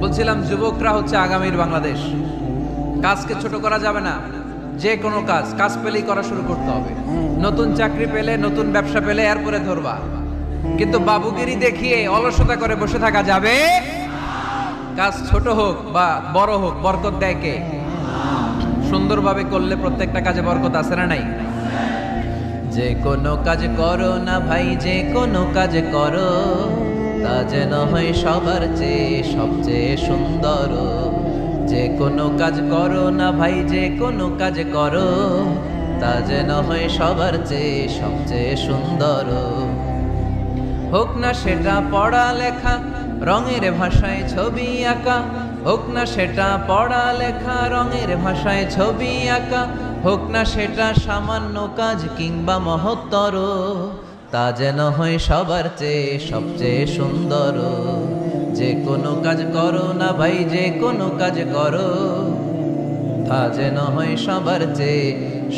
Speaker 2: বলছিলাম যুবকরা হচ্ছে আগামীর বাংলাদেশ। কাজকে ছোট করা যাবে না। যে কোনো কাজ পেলেই করা শুরু করতে হবে। নতুন চাকরি পেলে, নতুন ব্যবসা পেলে এরপরে ধরবা, কিন্তু বাবুগিরি দেখিয়ে অলসতা করে বসে থাকা যাবে? কাজ ছোট হোক বা বড় হোক, বরকত দেয় কে? সুন্দরভাবে করলে প্রত্যেকটা কাজে বরকত আছে না নাই? যে কোনো কাজ করো না ভাই, যে কোনো কাজ করো, তা যেন হয় সবার চেয়ে সবচেয়ে সুন্দর। যে কোনো কাজ করো না ভাই, যে কোনো কাজ করো, তা যেন হয় সবার চেয়ে সবচেয়ে সুন্দর। হোক না সেটা পড়া লেখা, রঙের ভাষায় ছবি আঁকা, হোক না সেটা পড়া লেখা। রঙের ভাষায় ছবি আঁকা, হোক না সেটা সামান্য কাজ কিংবা মহত্তর, তা যেন হয় সবার চেয়ে সবচেয়ে সুন্দর। যে কোনো কাজ করো না ভাই, যে কোনো কাজ করো, তা যেন হয় সবার চেয়ে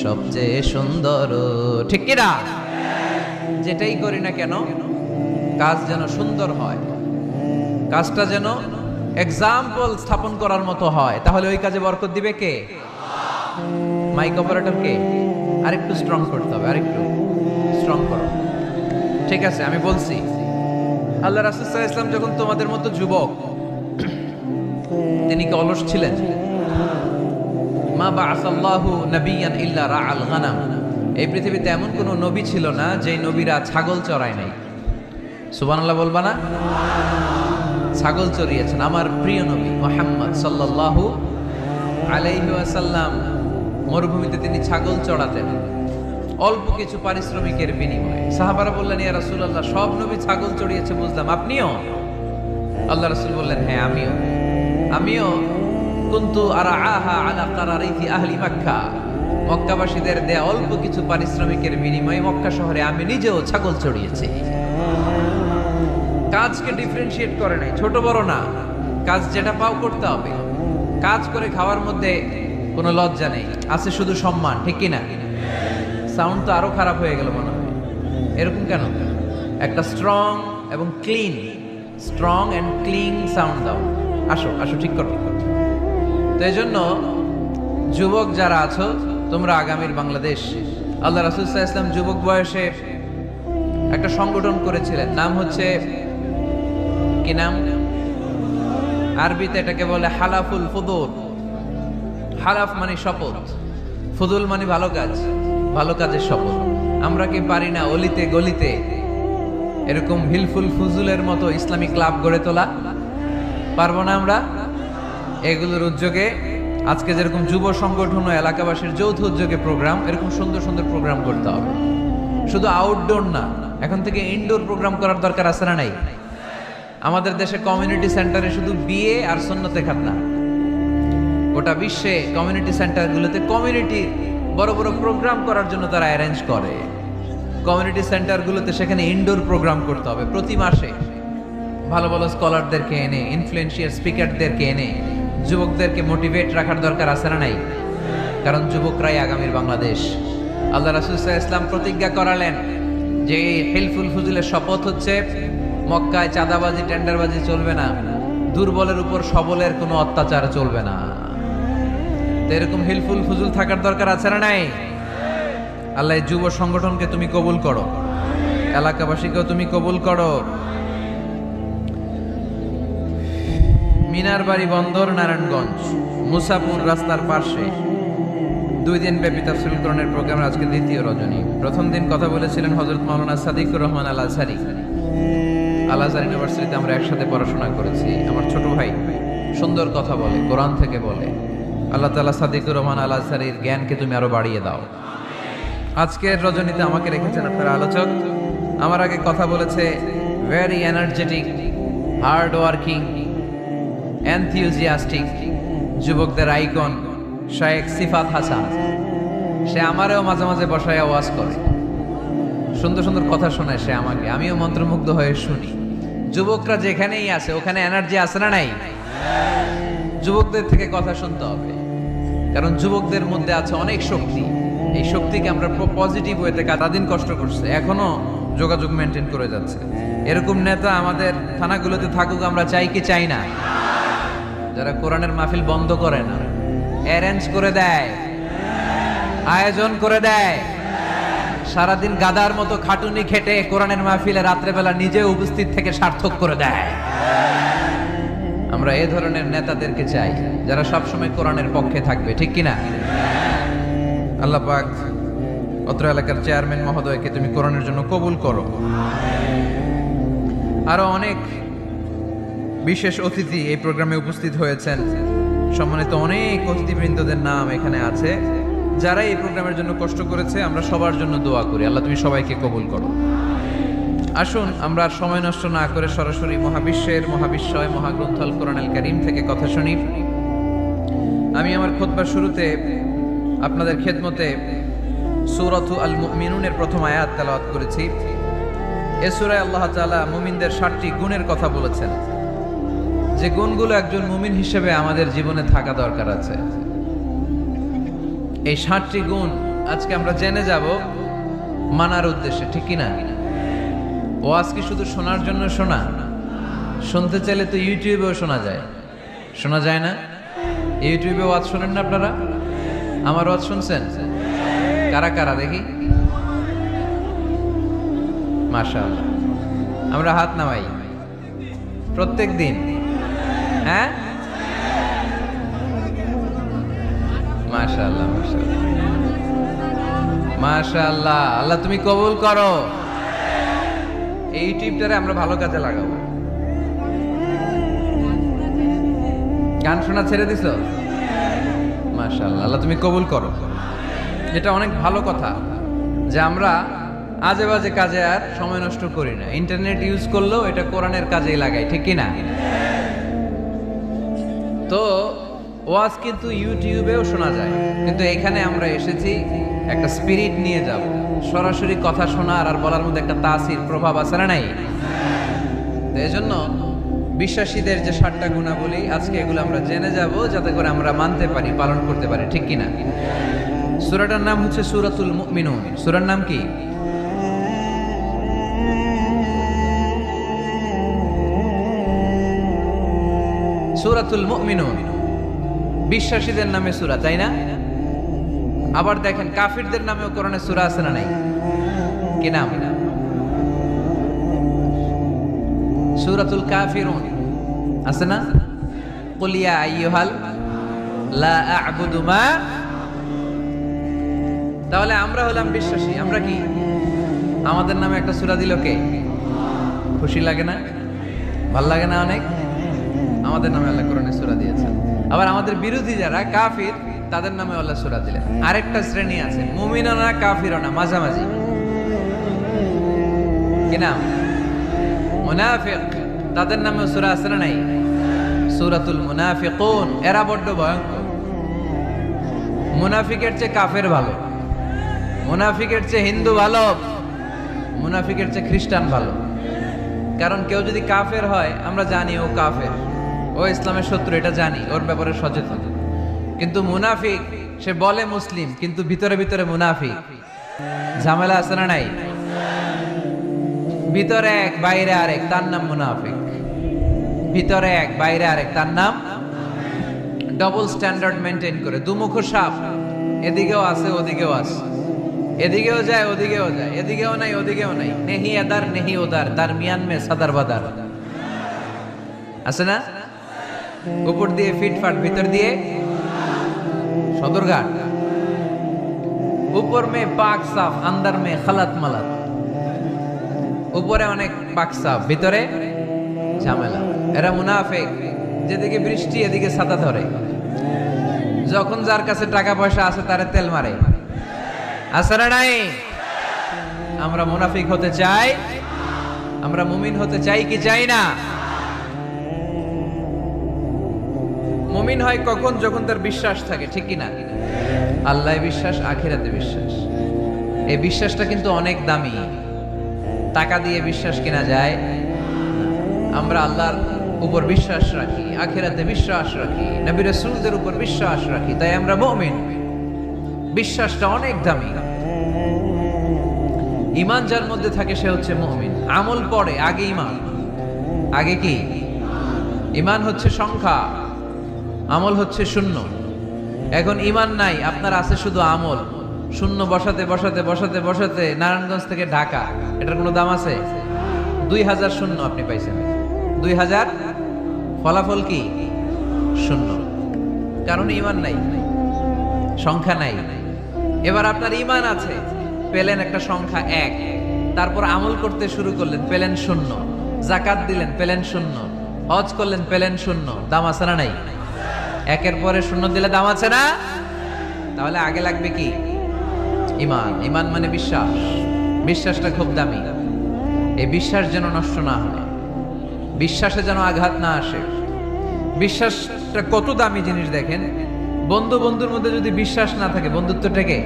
Speaker 2: সবচেয়ে সুন্দর। ঠিক কিনা? যেটাই করি না কেন কাজ যেন সুন্দর হয়, কাজটা যেন এক্সাম্পল স্থাপন করার মতো হয়। তাহলে ওই কাজে বরকত দিবে কে? মাইক অপারেটর কে? আরেকটু স্ট্রং করতে হবে, আরেকটু স্ট্রং করো। ঠিক আছে, আমি বলছি, আল্লাহ রাসূল সাল্লাল্লাহু আলাইহি ওয়াসাল্লাম যখন তোমাদের মতো যুবক, তিনি কি অলস ছিলেন? মা বাআসাল্লাহু নাবিয়ান ইল্লা রাআল গানাম। এই পৃথিবীতে এমন কোন নবী ছিল না যে নবীরা ছাগল চড়ায় নাই। সুবহানাল্লাহ বলবা না? ছাগল চড়িয়েছেন আমার প্রিয় নবী মুহাম্মদ সাল্লাল্লাহু আলাইহি ওয়াসাল্লাম। মরুভূমিতে তিনি ছাগল চড়াতেন অল্প কিছু পারিশ্রমিকের বিনিময়ে। সাহাবারা বললেন, ইয়া রাসূলুল্লাহ, সব নবী ছাগল চড়িয়েছে বুঝলাম, আপনিও? আল্লাহ রাসূল বললেন, হ্যাঁ আমিও কুনতু আরআহা আলা কারারিতি আহলি মক্কা। মক্কাবাসীদের দেয়া অল্প কিছু পারিশ্রমিকের বিনিময়ে মক্কা শহরে আমি নিজেও ছাগল চড়িয়েছি। কাজকে ডিফারেন্সিয়েট করে নাই, ছোট বড় না, কাজ যেটা পাও করতে হবে। কাজ করে খাওয়ার মধ্যে কোনো লজ্জা নেই, আছে শুধু সম্মান। ঠিক কিনা? সাউন্ড তো আরো খারাপ হয়ে গেল মনে হয়। এরকম কেন? একটা স্ট্রং এবং clean, strong and clean sound দাও। আসো আসো, ঠিক করো। তো এই জন্য যুবক যারা আছো, তোমরা আগামীর বাংলাদেশ। আল্লাহ রাসূল সাল্লাল্লাহু আলাইহি ওয়াসাল্লাম যুবক বয়সে একটা সংগঠন করেছিলেন, নাম হচ্ছে কি নাম? আরবিতে এটাকে বলে হালাফুল ফুদুল। হালাফ মানে শপথ, ফুদুল মানে ভালো কাজ, ভালো কাজের শপথ। আমরা কি পারি না অলিতে গলিতে এরকম হিলফুল ফুজুলের মতো ইসলামী ক্লাব গড়ে তোলা? পারবো না আমরা? এগুলোর উদ্যোগে আজকে যেরকম যুব সংগঠন ও এলাকাবাসীর যৌথ উদ্যোগে প্রোগ্রাম, এরকম সুন্দর সুন্দর প্রোগ্রাম করতে হবে। শুধু আউটডোর না, এখন থেকে ইনডোর প্রোগ্রাম করার দরকার আছে না নাই? আমাদের দেশে কমিউনিটি সেন্টারে শুধু বিয়ে আর সুন্নতে খাতনা, গোটা বিশ্বে কমিউনিটি সেন্টারগুলোতে কমিউনিটি বড় বড় প্রোগ্রাম করার জন্য তারা অ্যারেঞ্জ করে। কমিউনিটি সেন্টারগুলোতে সেখানে ইনডোর প্রোগ্রাম করতে হবে। প্রতি মাসে ভালো ভালো স্কলারদেরকে এনে, ইনফ্লুয়েন্সিয়াল স্পিকারদেরকে এনে যুবকদেরকে মোটিভেট রাখার দরকার আছে না নাই? কারণ যুবকরাই আগামীর বাংলাদেশ। আল্লাহ রাসূল সাল্লাল্লাহু আলাইহি ওয়াসাল্লাম প্রতিজ্ঞা করালেন যে হিলফুল ফুজুলের শপথ হচ্ছে মক্কায় চাঁদাবাজি টেন্ডারবাজি চলবে না, দুর্বলের উপর সবলের কোনো অত্যাচার চলবে না। তো এরকম হিলফুল ফুজুল থাকার দরকার আছে না নাই? আল্লাহ যুব সংগঠনকে তুমি কবুল করো, এলাকাবাসীকেও তুমি কবুল করো। মিনার বাড়ি বন্দর, নারায়ণগঞ্জ, মুসাপুর রাস্তার পাশে 2 দিন ব্যাপী তাফসীরুল কোরআনের প্রোগ্রামের আজকে দ্বিতীয় রজনী। প্রথম দিন কথা বলেছিলেন হযরত মাওলানা সাদিকুর রহমান আল আজহারী। আল আজহার ইউনিভার্সিটিতে আমরা একসাথে পড়াশোনা করেছি। আমার ছোট ভাই সুন্দর কথা বলে, কোরআন থেকে বলে। আল্লাহ তাআলা সাদিকুর রহমান আল আজহারীর জ্ঞানকে তুমি আরো বাড়িয়ে দাও। আজকের রজনীতে আমাকে রেখেছেন আপনারা আলোচক। আমার আগে কথা বলেছে very energetic, hard working, enthusiastic যুবকদের আইকন শায়েখ সিফাত হাসান। সে আমারও মাঝে মাঝে বসায় ওয়াজ করে, সুন্দর সুন্দর কথা শোনায় সে আমাকে, আমিও মন্ত্রমুগ্ধ হয়ে শুনি। যুবকরা যেখানেই আছে ওখানে এনার্জি আছে না নাই? যুবকদের থেকে কথা শুনতে হবে, কারণ যুবকদের মধ্যে আছে অনেক শক্তি। এই শক্তিকে আমরা পজিটিভ ওয়েতে দিন কষ্ট করছে, এখনো যোগাযোগ মেনটেন করে যাচ্ছে। এরকম নেতা আমাদের থানাগুলোতে থাকুক, আমরা চাই কি চাই না? যারা কোরআনের মাহফিল বন্ধ করে না, অ্যারেঞ্জ করে দেয়, আয়োজন করে দেয়, সারাদিন গাদার মতো খাটুনি খেটে কোরআনের মাহফিলে রাত্রেবেলা নিজে উপস্থিত থেকে সার্থক করে দেয়। আমরা এই ধরনের নেতাদেরকে চাই যারা সবসময় কোরআনের পক্ষে থাকবে, ঠিক কিনা? আল্লাহ পাক অত্র এলাকার চেয়ারম্যান মহোদয়কে তুমি কোরআনের জন্য কবুল করো। আরো অনেক বিশেষ অতিথি এই প্রোগ্রামে উপস্থিত হয়েছেন। সম্মানিত অনেক অতিথিবৃন্দদের নাম এখানে আছে যারা এই প্রোগ্রামের জন্য কষ্ট করেছে। আমরা সবার জন্য দোয়া করি, আল্লাহ তুমি সবাইকে কবুল করো। আসুন আমরা আর সময় নষ্ট না করে সরাসরি মহাবিশ্বের মহাবিশ্বয় মহাগ্রন্থ আল কোরআনুল কারীম থেকে কথা শুনি। আমি আমার খুতবার শুরুতে আপনাদের খেদমতে সূরাতু আল মুমিনুনের প্রথম আয়াত তেলাওয়াত করেছি। এই সূরায় আল্লাহ তাআলা মুমিনদের 7টি গুণের কথা বলেছেন, যে গুণগুলো একজন মুমিন হিসেবে আমাদের জীবনে থাকা দরকার আছে। এই 7টি গুণ আজকে আমরা জেনে যাব মানার উদ্দেশ্যে, ঠিক কি না? ওয়াজ কি শুধু শোনার জন্য শোনা? শুনতে চাইলে তো ইউটিউবেও শোনা যায়, শোনা যায় না? ইউটিউবে ওয়াজ শোনেন না আপনারা? আমার ওয়াজ শুনছেন? কারা কারা দেখি? মাশাআল্লাহ, আমরা হাত নামাই প্রত্যেক দিন। হ্যাঁ, মাশাআল্লাহ মাশাআল্লাহ মাশাআল্লাহ। আল্লাহ তুমি কবুল করো। এই ইউটিউবটারে আমরা ভালো কাজে লাগাবো। গান শোনা ছেড়ে দিছো? মাশাআল্লাহ, আল্লাহ তুমি কবুল করো। এটা অনেক ভালো কথা যে আমরা আজে বাজে কাজে আর সময় নষ্ট করি না। ইন্টারনেট ইউজ করলেও এটা কোরআনের কাজেই লাগাই, ঠিক কি না? তো ওয়াজ কিন্তু ইউটিউবেও শোনা যায়, কিন্তু এখানে আমরা এসেছি একটা স্পিরিট নিয়ে যাব। সরাসরি কথা শোনার আর বলার মধ্যে একটা তাসির প্রভাব আছে না নাই? তো এই জন্য বিশ্বাসীদের যে 7টা গুণাবলী আজকে এগুলো আমরা জেনে যাব, যাতে করে আমরা মানতে পারি, পালন করতে পারি, ঠিক কিনা? সূরাটার নাম হচ্ছে সূরাতুল মুমিনুন। সূরার নাম কি? সূরাতুল মুমিনুন। বিশ্বাসীদের নামে সূরা, তাই না? আবার দেখেন কাফিরদের নামেও কোরআনে সূরা আছে না নাই? কি নাম? সূরাতুল কাফিরুন আছে না? কুল ইয়া আইয়ুহাল লা আ'বুদু মা। তাহলে আমরা হলাম বিশ্বাসী। আমরা কি? আমাদের নামে একটা সূরা দিল কে? খুশি লাগে না? ভাল লাগে না অনেক? আমাদের নামে আল্লাহ কোরআনে সূরা দিয়েছেন। আবার আমাদের বিরোধী যারা কাফির, তাদের নামে আল্লাহ সূরা দিলেন। আরেকটা শ্রেণী আছে, মুমিনও না কাফিরও না, মাঝামাঝি। কি নাম? মুনাফিক। তাদের নামে সূরা আছে না নাই? সূরাতুল মুনাফিকুন। এরা বড্ড ভয়ঙ্কর। মুনাফিকের চেয়ে কাফের ভালো, মুনাফিকের চেয়ে হিন্দু ভালো, মুনাফিকের চেয়ে খ্রিস্টান ভালো। কারণ কেউ যদি কাফের হয়, আমরা জানি ও কাফের, ও ইসলামের শত্রু, এটা জানি, ওর ব্যাপারে সচেতন। কিন্তু মুনাফিক, সে বলে মুসলিম কিন্তু ভিতরে ভিতরে মুনাফিক। ঝামেলা আছে না নাই? ভিতরে এক বাইরে আরেক, তার নাম মুনাফিক। ভিতরে এক বাইরে আরেক, তার নাম ডবল স্ট্যান্ডার্ড মেনটেন করে। দুমুখ সাপ, এদিকেও আছে ওদিকেও আছে, এদিকেও যায় ওদিকেও যায়, এদিকেও নাই ওদিকেও নাই, নেহি এদার নেহি ওদার, তার মিয়ান মে সাদার বাদার আছে না? উপর দিয়ে ফিটফাট, ভিতর দিয়ে সদরঘাট। উপর মে পাক সাফ, আন্দার মে খালাত মালাত। উপরে অনেক পাক সাফ, ভিতরে ঝামেলা। এরা মুনাফিক। যেদিকে বৃষ্টি এদিকে ছাতা ধরে, যখন যার কাছে টাকা পয়সা আছে তারে তেল মারে। আছে না নাই? আমরা মুনাফিক হতে চাই? আমরা মুমিন হতে চাই কি চাই না? মুমিন হয় কখন? যখন তার বিশ্বাস থাকে, ঠিক কি না? আল্লাহ বিশ্বাস, আখিরাতে বিশ্বাস। এই বিশ্বাসটা কিন্তু অনেক দামি। টাকা দিয়ে বিশ্বাস কেনা যায়? আমরা আল্লাহর উপর বিশ্বাস রাখি, আখিরাতে বিশ্বাস রাখি, নবী রাসূলদের উপর বিশ্বাস রাখি, তাই আমরা মুমিন। বিশ্বাসটা অনেক দামি। ঈমান যার মধ্যে থাকে সে হচ্ছে মুমিন। আমল পড়ে, আগে ঈমান। আগে কি? ঈমান হচ্ছে সংখ্যা, আমল হচ্ছে শূন্য। এখন ঈমান নাই, আপনার আছে শুধু আমল। শূন্য বসাতে বসাতে বসাতে বসাতে নারায়ণগঞ্জ থেকে ঢাকা, এটার কোনো দাম আছে? 2000 শূন্য আপনি পাইছেন। 2000 ফলাফল কি? শূন্য। কারণ ঈমান নাই, সংখ্যা নাই। এবার আপনার ঈমান আছে, পেলেন একটা সংখ্যা 1, তারপর আমল করতে শুরু করলেন, পেলেন শূন্য। যাকাত দিলেন, পেলেন শূন্য। হজ করলেন, পেলেন শূন্য। দাম আছে না নাই? একের পরে শূন্য দিলে দাম আছে না? তাহলে আগে লাগবে কি? ঈমান। ঈমান মানে বিশ্বাস। বিশ্বাসটা খুব দামি। এই বিশ্বাস যেন নষ্ট না হয়, বিশ্বাসে যেন আঘাত না আসে। বিশ্বাসটা কত দামি জিনিস দেখেন। বন্ধু বন্ধুর মধ্যে যদি বিশ্বাস না থাকে, বন্ধুত্ব টেকে?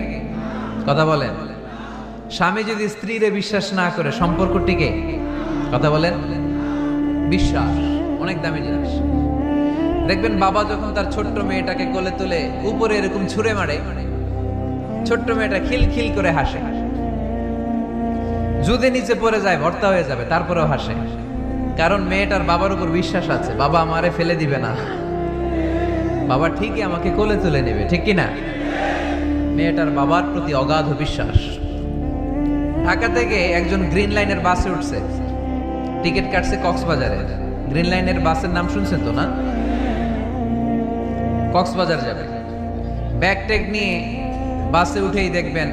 Speaker 2: কথা বলেন। স্বামী যদি স্ত্রীরে বিশ্বাস না করে, সম্পর্ক টিকে? কথা বলেন। বিশ্বাস অনেক দামি জিনিস। দেখবেন বাবা যখন তার ছোট্ট মেয়েটাকে কোলে তুলে উপরে এরকম ছুঁড়ে মারে, ছোট্ট মেয়েটা খিলখিল করে হাসে। যদি নিচে পড়ে যায় ভর্তা হয়ে যাবে, তারপরেও হাসে, কারণ মেয়েটার বাবার উপর বিশ্বাস আছে, বাবা আমারে ফেলে দিবে না, বাবা ঠিকই আমাকে কোলে তুলে নেবে, ঠিক কিনা? মেয়েটার বাবার প্রতি অগাধ বিশ্বাস। ঢাকা থেকে একজন গ্রিন লাইনের বাসে উঠছে, টিকিট কাটছে কক্সবাজারে। গ্রিন লাইনের বাসের নাম শুনছেন তো না? কক্সবাজার যাবে। ব্যাগ ট্যাগ নিয়ে বাসে উঠেই দেখবেন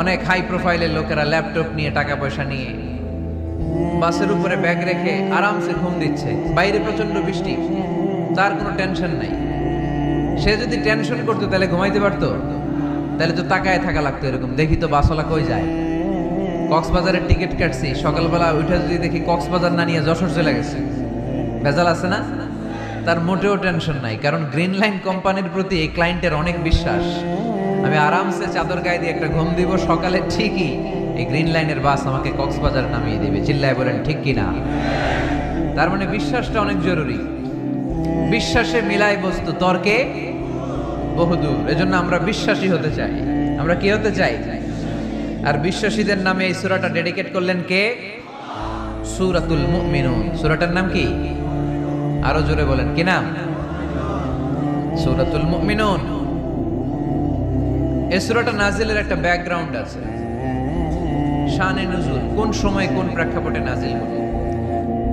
Speaker 2: অনেক হাই প্রোফাইলের লোকেরা ল্যাপটপ নিয়ে, টাকা পয়সা নিয়ে বাসের উপরে ব্যাগ রেখে আরামসে ঘুম দিচ্ছে। বাইরে প্রচন্ড বৃষ্টি, তার কোনো টেনশন নাই। সে যদি টেনশন করতো তাহলে ঘুমাইতে পারতো? তাহলে তো তাকায় থাকা লাগতো এরকম, দেখি তো বাসওয়ালা কই যায়। কক্সবাজারের টিকিট কাটছি, সকালবেলা উঠে যদি দেখি কক্সবাজার না নিয়ে যশোর চলে গেছে, ভেজাল আছে না? তার মোটেও টেনশন নাই, কারণ গ্রিন লাইন কোম্পানির প্রতি এই ক্লায়েন্টের অনেক বিশ্বাস। আমি আরামসে চাদর গায়ে দিয়ে একটা ঘুম দিব, সকালে ঠিকই এই গ্রিন লাইনের বাস আমাকে কক্সবাজার নামিয়ে দিবে। চিল্লায় বলেন ঠিক কিনা? তার মানে বিশ্বাসটা অনেক জরুরি। বিশ্বাসে মিলাই বস্তু, তর্কে বহুদূর। এজন্য আমরা বিশ্বাসী হতে চাই। আমরা কি হতে চাই? আর বিশ্বাসীদের নামে এই সূরাটা ডেডিকেট করলেন কে? সূরাতুল মুমিনুন। সূরাটার নাম কি? আরো জোরে বলেন, কি নাম? সূরাতুল মুমিনুন। এই সূরাটা নাজিলের একটা ব্যাকগ্রাউন্ড আছে, শানে নুজুল, কোন সময় কোন প্রেক্ষাপটে নাজিল হলো।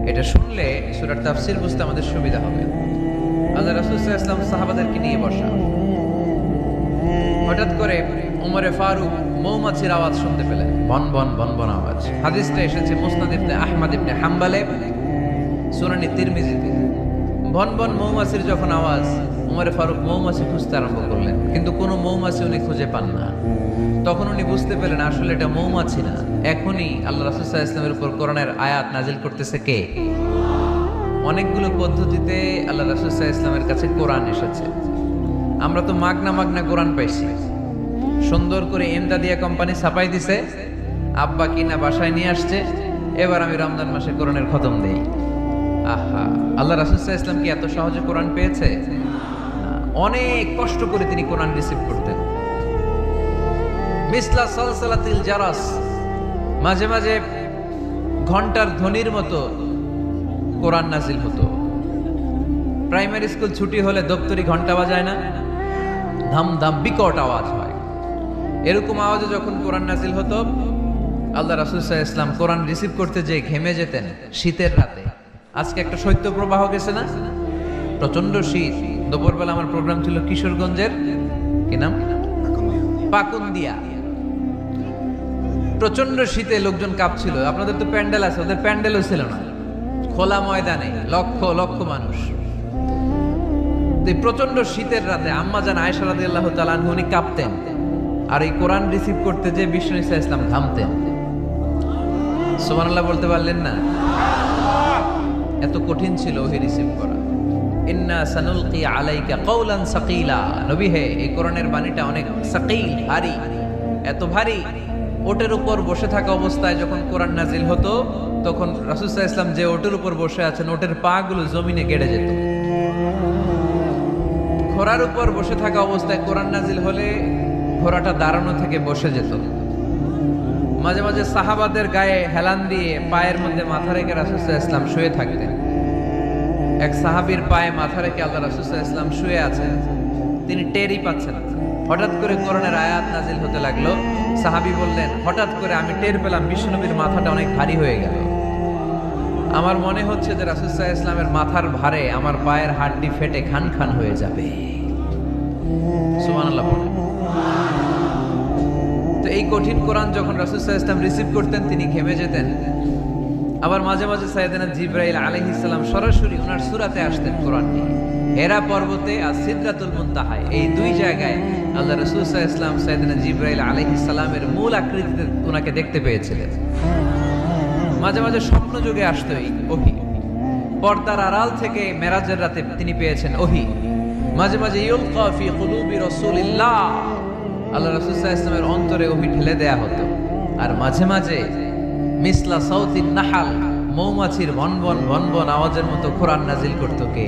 Speaker 2: এটা শুনলে সূরার তাফসীর বুঝতে আমাদের সুবিধা হবে। আল্লাহ রাসূল সাল্লাল্লাহু আলাইহি ওয়াসাল্লাম সাহাবাদেরকে নিয়ে বসা, হঠাৎ করে ওমরে ফারুক মৌমাছির আওয়াজ শুনতে পেলেন, বন বন বন বন আওয়াজ। হাদিসটা এসেছে মুসনাদ ইবনে আহমদ ইবনে হাম্বলে, সুনানি তিরমিজিতে। বন বন মৌমাছির যখন আওয়াজ, ওমরে ফারুক মৌমাছি খুঁজতে আরম্ভ করলেন, কিন্তু কোনো মৌমাছি উনি খুঁজে পান না। তখন উনি বুঝতে পেলেন আসলে এটা মৌমাছি না, এখনই আল্লাহ রাসূল সাল্লাল্লাহু আলাইহি ওয়াসাল্লামের উপর কোরআনের আয়াত নাজিল করতেছে কে? অনেকগুলো পদ্ধতিতে আল্লাহ রাসূল সাল্লাল্লাহু আলাইহি ওয়াসাল্লামের কাছে কোরআন এসেছে। আমরা তো মাগনা মাগনা কোরআন পাইছি, সুন্দর করে এমদাদিয়া কোম্পানি ছাপাই দিছে, আব্বা কিনা বাসায় নিয়ে আসছে, এবার আমি রমজান মাসে কোরআনের খতম দেই। আহা, আল্লাহ রাসূল সাল্লাল্লাহু আলাইহি ওয়াসাল্লাম কি এত সহজে কোরআন পেয়েছে? অনেক কষ্ট করে তিনি কোরআন রিসিভ করতেন। মিসলা সালসালাতিল জারাস, মাঝে মাঝে ঘন্টার ধ্বনির মতো কোরআন নাজিল হতো। প্রাইমারি স্কুল ছুটি হলে দপ্তরি ঘন্টা বাজায় না, ধাম ধাম বিকট আওয়াজ হয়। এরকম আওয়াজে যখন কোরআন নাজিল হতো, আল্লাহ রাসূল সাল্লাল্লাহু আলাইহি ওয়াসাল্লাম কোরআন রিসিভ করতে যেয়ে ঘেমে যেতেন শীতের রাতে। আজকে একটা শৈত্য প্রবাহ গেছে না, প্রচন্ড শীত। দুপুরবেলা আমার প্রোগ্রাম ছিল কিশোরগঞ্জের, কি নাম, পাকুন্দিয়া। প্রচন্ড শীতে লোকজন কাঁপছিল। আপনাদের তো প্যান্ডেল আছে, ওদের প্যান্ডেলও ছিল না, খোলা ময়দানে লক্ষ লক্ষ মানুষ। প্রচন্ড শীতের রাতে আম্মা জান আয়েশা রাদিয়াল্লাহু তাআলা আনহা উনি কাঁপতেন, আর এই কোরআন রিসিভ করতে যে বিষ্ণু ঈসা ইসলাম ঘামতেন। সুবহানাল্লাহ বলতে পারলেন না? এত কঠিন ছিল ওহি রিসিভ করা। ইন্না সানুলকি আলাইকা কওলান সাকিলা, নবী হে এই কোরআনের বাণীটা অনেক সাকিল, ভারী, এত ভারী। ওটের উপর বসে থাকা অবস্থায় যখন কোরআন নাজিল হতো, তখন রাসূল সাল্লাল্লাহু আলাইহি ওয়াসাল্লাম যে ওটের উপর বসে আছেন, ওটের পা গুলো জমিনে গেড়ে যেত। ঘোড়ার উপর বসে থাকা অবস্থায় কোরআন নাজিল হলে ঘোড়াটা দাঁড়ানো থেকে বসে যেত। মাঝে মাঝে সাহাবাদের গায়ে হেলান দিয়ে পায়ের মধ্যে মাথা রেখে রাসূল সাল্লাল্লাহু আলাইহি ওয়াসাল্লাম শুয়ে থাকতেন। এক সাহাবীর পায়ে মাথা রেখে আল্লাহ রাসূল সাল্লাল্লাহু আলাইহি ওয়াসাল্লাম শুয়ে আছেন, তিনি টেরই পাচ্ছেন না। হঠাৎ করে কোরআনের আয়াত নাজিল হতে লাগলো। সাহাবী বললেন, হঠাৎ করে আমি টের পেলাম বিশ্বনবীর মাথাটা অনেক ভারী হয়ে গেল। আমার মনে হচ্ছে যে রাসূল সাল্লাল্লাহু আলাইহি ওয়াসাল্লামের মাথার ভারে আমার পায়ের হাড়টি ফেটে খান খান হয়ে যাবে। সুবহানাল্লাহ বলেন। তো এই কঠিন কোরআন যখন রাসূল সাল্লাল্লাহু আলাইহি ওয়াসাল্লাম রিসিভ করতেন, তিনি ঘেমে যেতেন। আবার মাঝে মাঝে সাইয়েদনা জিবরাইল আলাইহিস সালাম সরাসরি ওনার সূরাতে আসতেন কোরআন নিয়ে। হেরা পর্বতে আর সিদরাতুল মুনতাহায়, এই দুই জায়গায় আল্লাহ রাসূল সাল্লাল্লাহু আলাইহি ওয়াসাল্লাম সাইয়েদনা জিবরাইল আলাইহিস সালামের মূল আকৃতিতে ওনাকে দেখতে পেয়েছিলেন। মাঝে মাঝে স্বপ্ন যুগে আসতো এই ওহী। পর্দার আড়াল থেকে মেরাজের রাতে তিনি পেয়েছেন ওহী। মাঝে মাঝে ইউলকা ফি কুলুবি রাসূলিল্লাহ, আল্লাহ রাসূল সাল্লাল্লাহু আলাইহি ওয়াসাল্লামের অন্তরে ওহী ঢেলে দেয়া হতো। আর মাঝে মাঝে মিসলা সাউতিন নাহাল, মৌমাছির ভনভন ভনভন আওয়াজের মতো কোরআন নাজিল করতো কে?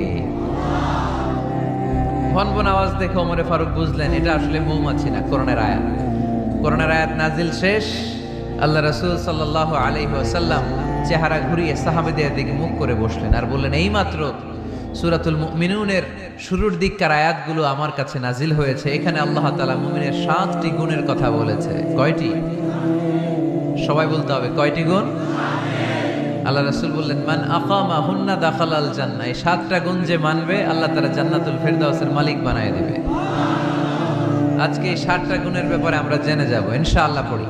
Speaker 2: ভনভন আওয়াজ দেখে ওমরে ফারুক বুঝলেন এটা আসলে মৌমাছি না, কোরআনের আয়াত। কোরআনের আয়াত নাজিল শেষ, আল্লাহ রাসূল সাল্লাল্লাহু আলাইহি ওয়াসাল্লাম চেহারা ঘুরিয়ে সাহাবীদের দিকে মুখ করে বসলেন আর বললেন, এইমাত্র সূরাতুল মুমিনুনের শুরুর দিককার আয়াতগুলো আমার কাছে নাজিল হয়েছে। এখানে আল্লাহ তাআলা মুমিনের 7টি গুণের কথা বলেছে। কয়টি? সবাই বলতে হবে, কয়টি গুণ? আল্লাহ রাসূল বললেন, মান আকামা হুন্না দাখালাল জান্নাহ। এই 7টা গুণ যে মানবে আল্লাহ তাআলা জান্নাতুল ফেরদাউসের মালিক বানায় দিবে। আজকে এই 7টা গুণের ব্যাপারে আমরা জেনে যাব ইনশাআল্লাহ। পড়ি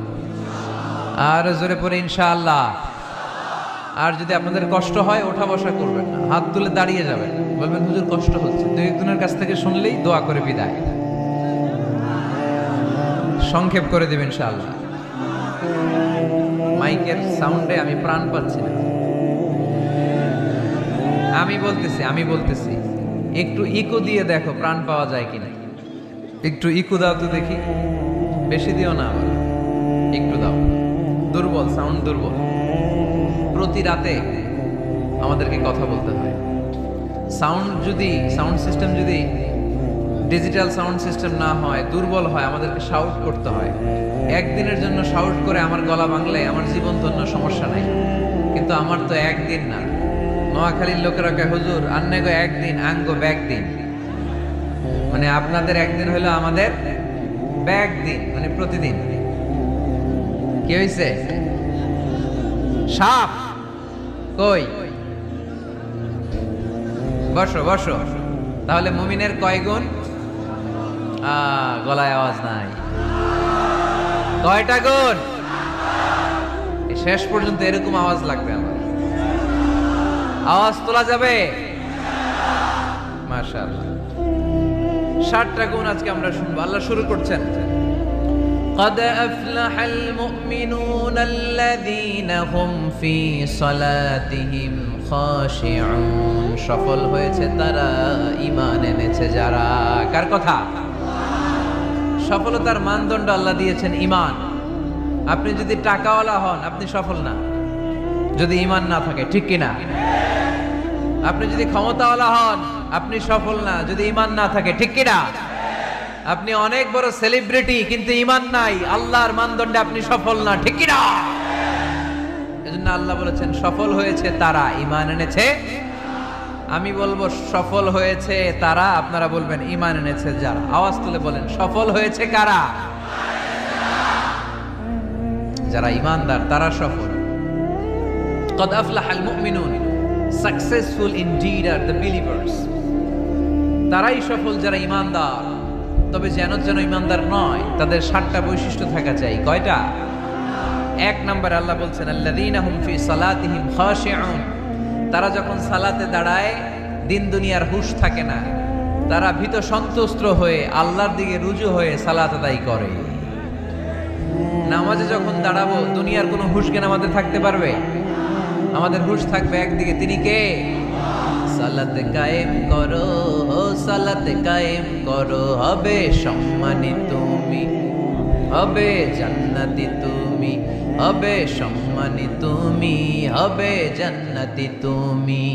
Speaker 2: আর জোরে পড়ে ইনশাআল্লাহ। আর যদি আপনাদের কষ্ট হয় ওঠা বসা করবেন না, হাত তুলে দাঁড়িয়ে যাবেন, বলবেন হুজুর কষ্ট হচ্ছে। দুই একজনের কাছ থেকে শুনলেই দোয়া করে বিদায়, সংক্ষেপ করে দেবেন ইনশাআল্লাহ। মাইকের সাউন্ডে আমি প্রাণ পাচ্ছি না। আমি বলতেছি একটু ইকো দিয়ে দেখো প্রাণ পাওয়া যায় কিনা। একটু ইকো দাও তো দেখি, বেশি দিও না, আবার একটু দাও। দুর্বল সাউন্ড, দুর্বল। প্রতি রাতে আমাদেরকে কথা বলতে হয়। সাউন্ড সিস্টেম যদি ডিজিটাল সাউন্ড সিস্টেম না হয়, দুর্বল হয়, আমাদেরকে শাউট করতে হয়। একদিনের জন্য শাউট করে আমার গলা ভাঙলে আমার জীবন ধন্য, সমস্যা নাই। কিন্তু আমার তো একদিন না। নোয়াখালীর লোকেরা কয় হুজুর আন্নে গো একদিন, আঙ্গ ব্যাগ দিন। মানে আপনাদের একদিন হলো আমাদের ব্যাগ দিন, মানে প্রতিদিন। কি হয়েছে? সাপ কই? বসো বসো। তাহলে মুমিনের কয় গুণ? গলায় আওয়াজ নাই। কয়টা গুণ? শেষ পর্যন্ত এরকম আওয়াজ লাগবে আমার। আওয়াজ তোলা যাবে? মাশাআল্লাহ। 7টা গুণ আজকে আমরা শুনবো। আল্লাহ শুরু করছেন, قد أفلح المؤمنون الذين هم في صلاتهم خاشعون। সফল হয়েছে তারা, ঈমান এনেছে যারা। কার কথা? সফলতার মানদণ্ড আল্লাহ দিয়েছেন ঈমান। আপনি যদি টাকাওয়ালা হন আপনি সফল না, যদি ঈমান না থাকে, ঠিক কিনা? আপনি যদি ক্ষমতাওয়ালা হন আপনি সফল না, যদি ঈমান না থাকে, ঠিক কিনা? আপনি অনেক বড় সেলিব্রিটি কিন্তু ঈমান নাই, আল্লাহর মানদণ্ডে আপনি সফল না, ঠিক কিনা? এজন্য আল্লাহ বলেছেন সফল হয়েছে তারা, ঈমান এনেছে। আমি বলবো সফল হয়েছে তারা, আপনারা বলবেন ঈমান এনেছে যারা। আওয়াজ তুলে বলেন সফল হয়েছে কারা? যারা ঈমানদার তারা সফল। قد أفلح المؤمنون, successful indeed are the believers. তারাই সফল যারা ঈমানদার। তবে যেন ঈমানদার নয়, তাদের 7টা বৈশিষ্ট্য থাকা চাই। কয়টা? 1 নম্বর আল্লাহ বলছেন আল্লাযীনা হুম ফি সালাতিহিম খাশিউন। তারা যখন সালাতে দাঁড়ায় দিন দুনিয়ার হুঁশ থাকে না, তারা ভীত সন্ত্রস্ত হয়ে আল্লাহর দিকে রুজু হয়ে সালাত আদায় করে। নামাজে যখন দাঁড়াবো দুনিয়ার কোনো হুঁশ জ্ঞান আমাদের থাকতে পারবে? আমাদের হুঁশ থাকবে একদিকে, তিনি কে? সালাতে কায়েম করো, সালাতে কায়েম করো, হবে সম্মানী তুমি, হবে জান্নাতি তুমি, হবে সম্মানী তুমি, হবে জান্নাতি তুমি।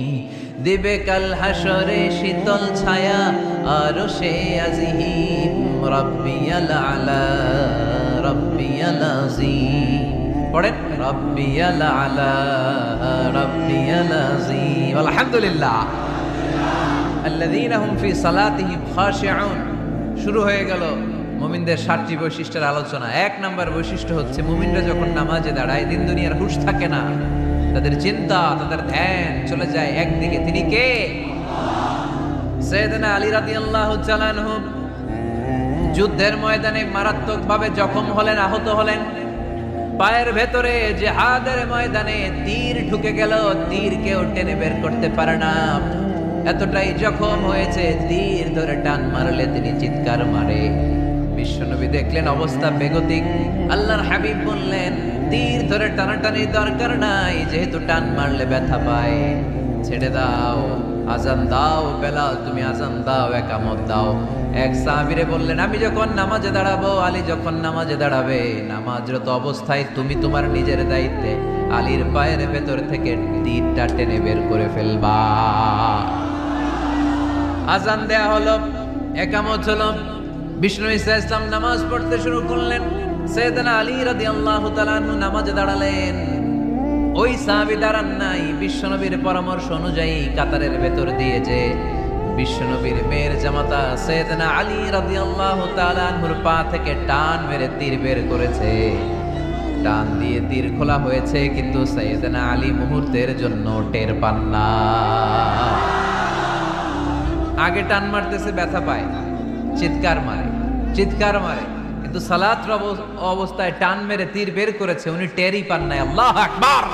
Speaker 2: দিবে কাল হাসরে শীতল ছায়া আরশে আজিম, রাব্বিয়াল আলা রাব্বিয়াল আযীম। পড়েন রাব্বিয়াল আলা রাব্বিয়াল আযীম। আলহামদুলিল্লাহ। আল্লাযীনা হুম ফি সালাতিহিম খাশিউন। শুরু হয়ে গেল মুমিনদের 7টি বৈশিষ্ট্যের আলোচনা। 1 নম্বর বৈশিষ্ট্য হচ্ছে মুমিনরা যখন নামাজে দাঁড়ায় দিন দুনিয়ার হুঁশ থাকে না, তাদের চিন্তা, তাদের ধ্যান চলে যায় একদিকে, তিনি কে? সাইয়েদনা আলী রাদিয়াল্লাহু তাআলা আনহু যুদ্ধের ময়দানে মারাত্মকভাবে জখম হলেন, আহত হলেন। পায়ের ভেতরে জিহাদের ময়দানে তীর ঢুকে গেল, তীর কেউ টেনে বের করতে পারে না। এতটাই জখম হয়েছে, তীর ধরে টান মারলে তিনি চিৎকার মারে। বিশ্বনবী দেখলেন অবস্থা বেগতিক। আল্লাহর হাবিব বললেন তীর ভিতরে টানাটানি দরকার নাই, যেহেতু টান মারলে ব্যথা পায়, ছেড়ে দাও। আজান দাও বেলাল, তুমি আজান দাও, একামত দাও। এক সাহাবীরে বললেন, আমি যখন নামাজে দাঁড়াবো, আলী যখন নামাজে দাঁড়াবে, নামাজরত অবস্থায় তুমি তোমার নিজের দায়িত্বে আলীর পায়ের ভেতর থেকে তীরটা টেনে বের করে ফেলবা। আজান দেয়া হলো, একামত হলো, বিষ্ণু ঈসা ইসলাম নামাজ পড়তে শুরু করলেন। সাইয়েদনা আলী রাদিয়াল্লাহু তাআলা আনহু নামাজে দাঁড়ালেন। ওই সাহাবী দাঁড়ান নাই, বিশ্বনবীর পরামর্শ অনুযায়ী কাতারের ভেতর দিয়ে যে বিশ্বনবীর মেয়ের জামাতা সাইয়েদনা আলী রাদিয়াল্লাহু তাআলা আনহুর পা থেকে টান মেরে তীর বের করেছে। টান দিয়ে তীর খোলা হয়েছে, কিন্তু সাইয়েদনা আলী মুহূর্তের জন্য টের পান না। আগে টান মারতেছে, ব্যথা পায়, চিৎকার মারে, কিন্তু সালাতের অবস্থায় টান মেরে তীর বের করেছে, উনি টেরই পান নাই। আল্লাহু আকবার।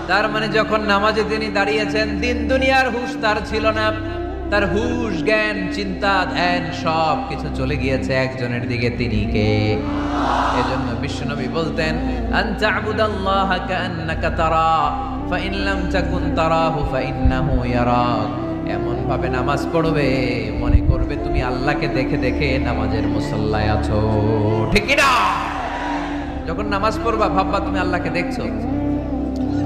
Speaker 2: তার মানে যখন নামাজে তিনি দাঁড়িয়েছেন, দিন দুনিয়ার হুঁশ তার ছিল না। তার হুঁশ, জ্ঞান, চিন্তা, ধ্যান সব কিছু চলে গিয়েছে একজনের দিকে, তিনি কে? এজন্য বিশ্বনবী বলতেন, আন তা'বুদাল্লাহা কাআন্নাকা তারা ফাইন লাম তাকুন তারাহু ফাইন্নাহু ইয়ারাক। এমন ভাবে নামাজ পড়বে, মনে করবে তুমি আল্লাহকে দেখে দেখে নামাজের মুসল্লায় আছো, ঠিক কি না? যখন নামাজ পড়বা ভাববা তুমি আল্লাহকে দেখছো।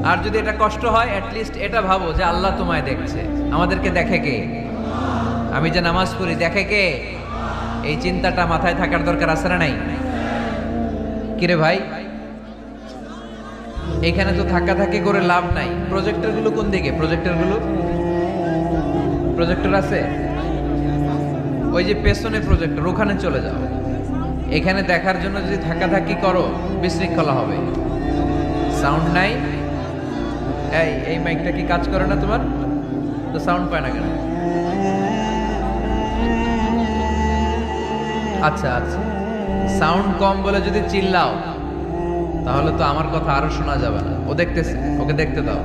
Speaker 2: আর যদি এটা কষ্ট হয়, অ্যাটলিস্ট এটা ভাবো যে আল্লাহ তোমায় দেখছে। আমাদেরকে দেখে কে? আমি যে নামাজ পড়ি দেখে কে? এই চিন্তাটা মাথায় থাকার দরকার আছে না নাই? কিরে ভাই, এখানে তো থাকি করে লাভ নাই। প্রজেক্টর গুলো কোন দিকে? প্রজেক্টর আছে ওই যে পেছনে প্রজেক্টর, ওখানে চলে যাও। এখানে দেখার জন্য যদি থাকি করো, বিশৃঙ্খলা হবে। সাউন্ড নাই। এই মাইকটা কি কাজ করে না তোমার? তো সাউন্ড পায় না কেন? আচ্ছা, সাউন্ড কম বলে যদি চিল্লাও, তাহলে তো আমার কথা আরো শোনা যাবে না। ও দেখতেছে, ওকে দেখতে দাও।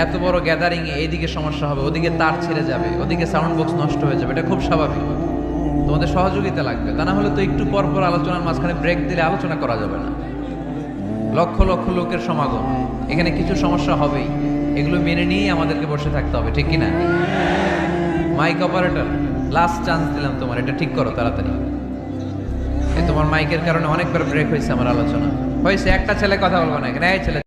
Speaker 2: এত বড় গ্যাদারিং এ এইদিকে সমস্যা হবে, ওদিকে তার ছিঁড়ে যাবে, ওদিকে সাউন্ড বক্স নষ্ট হয়ে যাবে, এটা খুব স্বাভাবিক। তোমাদের সহযোগিতা লাগবে, তা না হলে তো একটু পর পর আলোচনার মাঝখানে ব্রেক দিলে আলোচনা করা যাবে না। লক্ষ লক্ষ লোকের সমাগম, এখানে কিছু সমস্যা হবেই, এগুলো মেনে নিয়েই আমাদেরকে বসে থাকতে হবে, ঠিক কিনা? মাইক অপারেটর, লাস্ট চান্স দিলাম তোমার, এটা ঠিক করো তাড়াতাড়ি। তোমার মাইকের কারণে অনেকবার ব্রেক হয়েছে আমার আলোচনা। হয়েছে, একটা ছেলে কথা বলবো না এখানে। এই ছেলে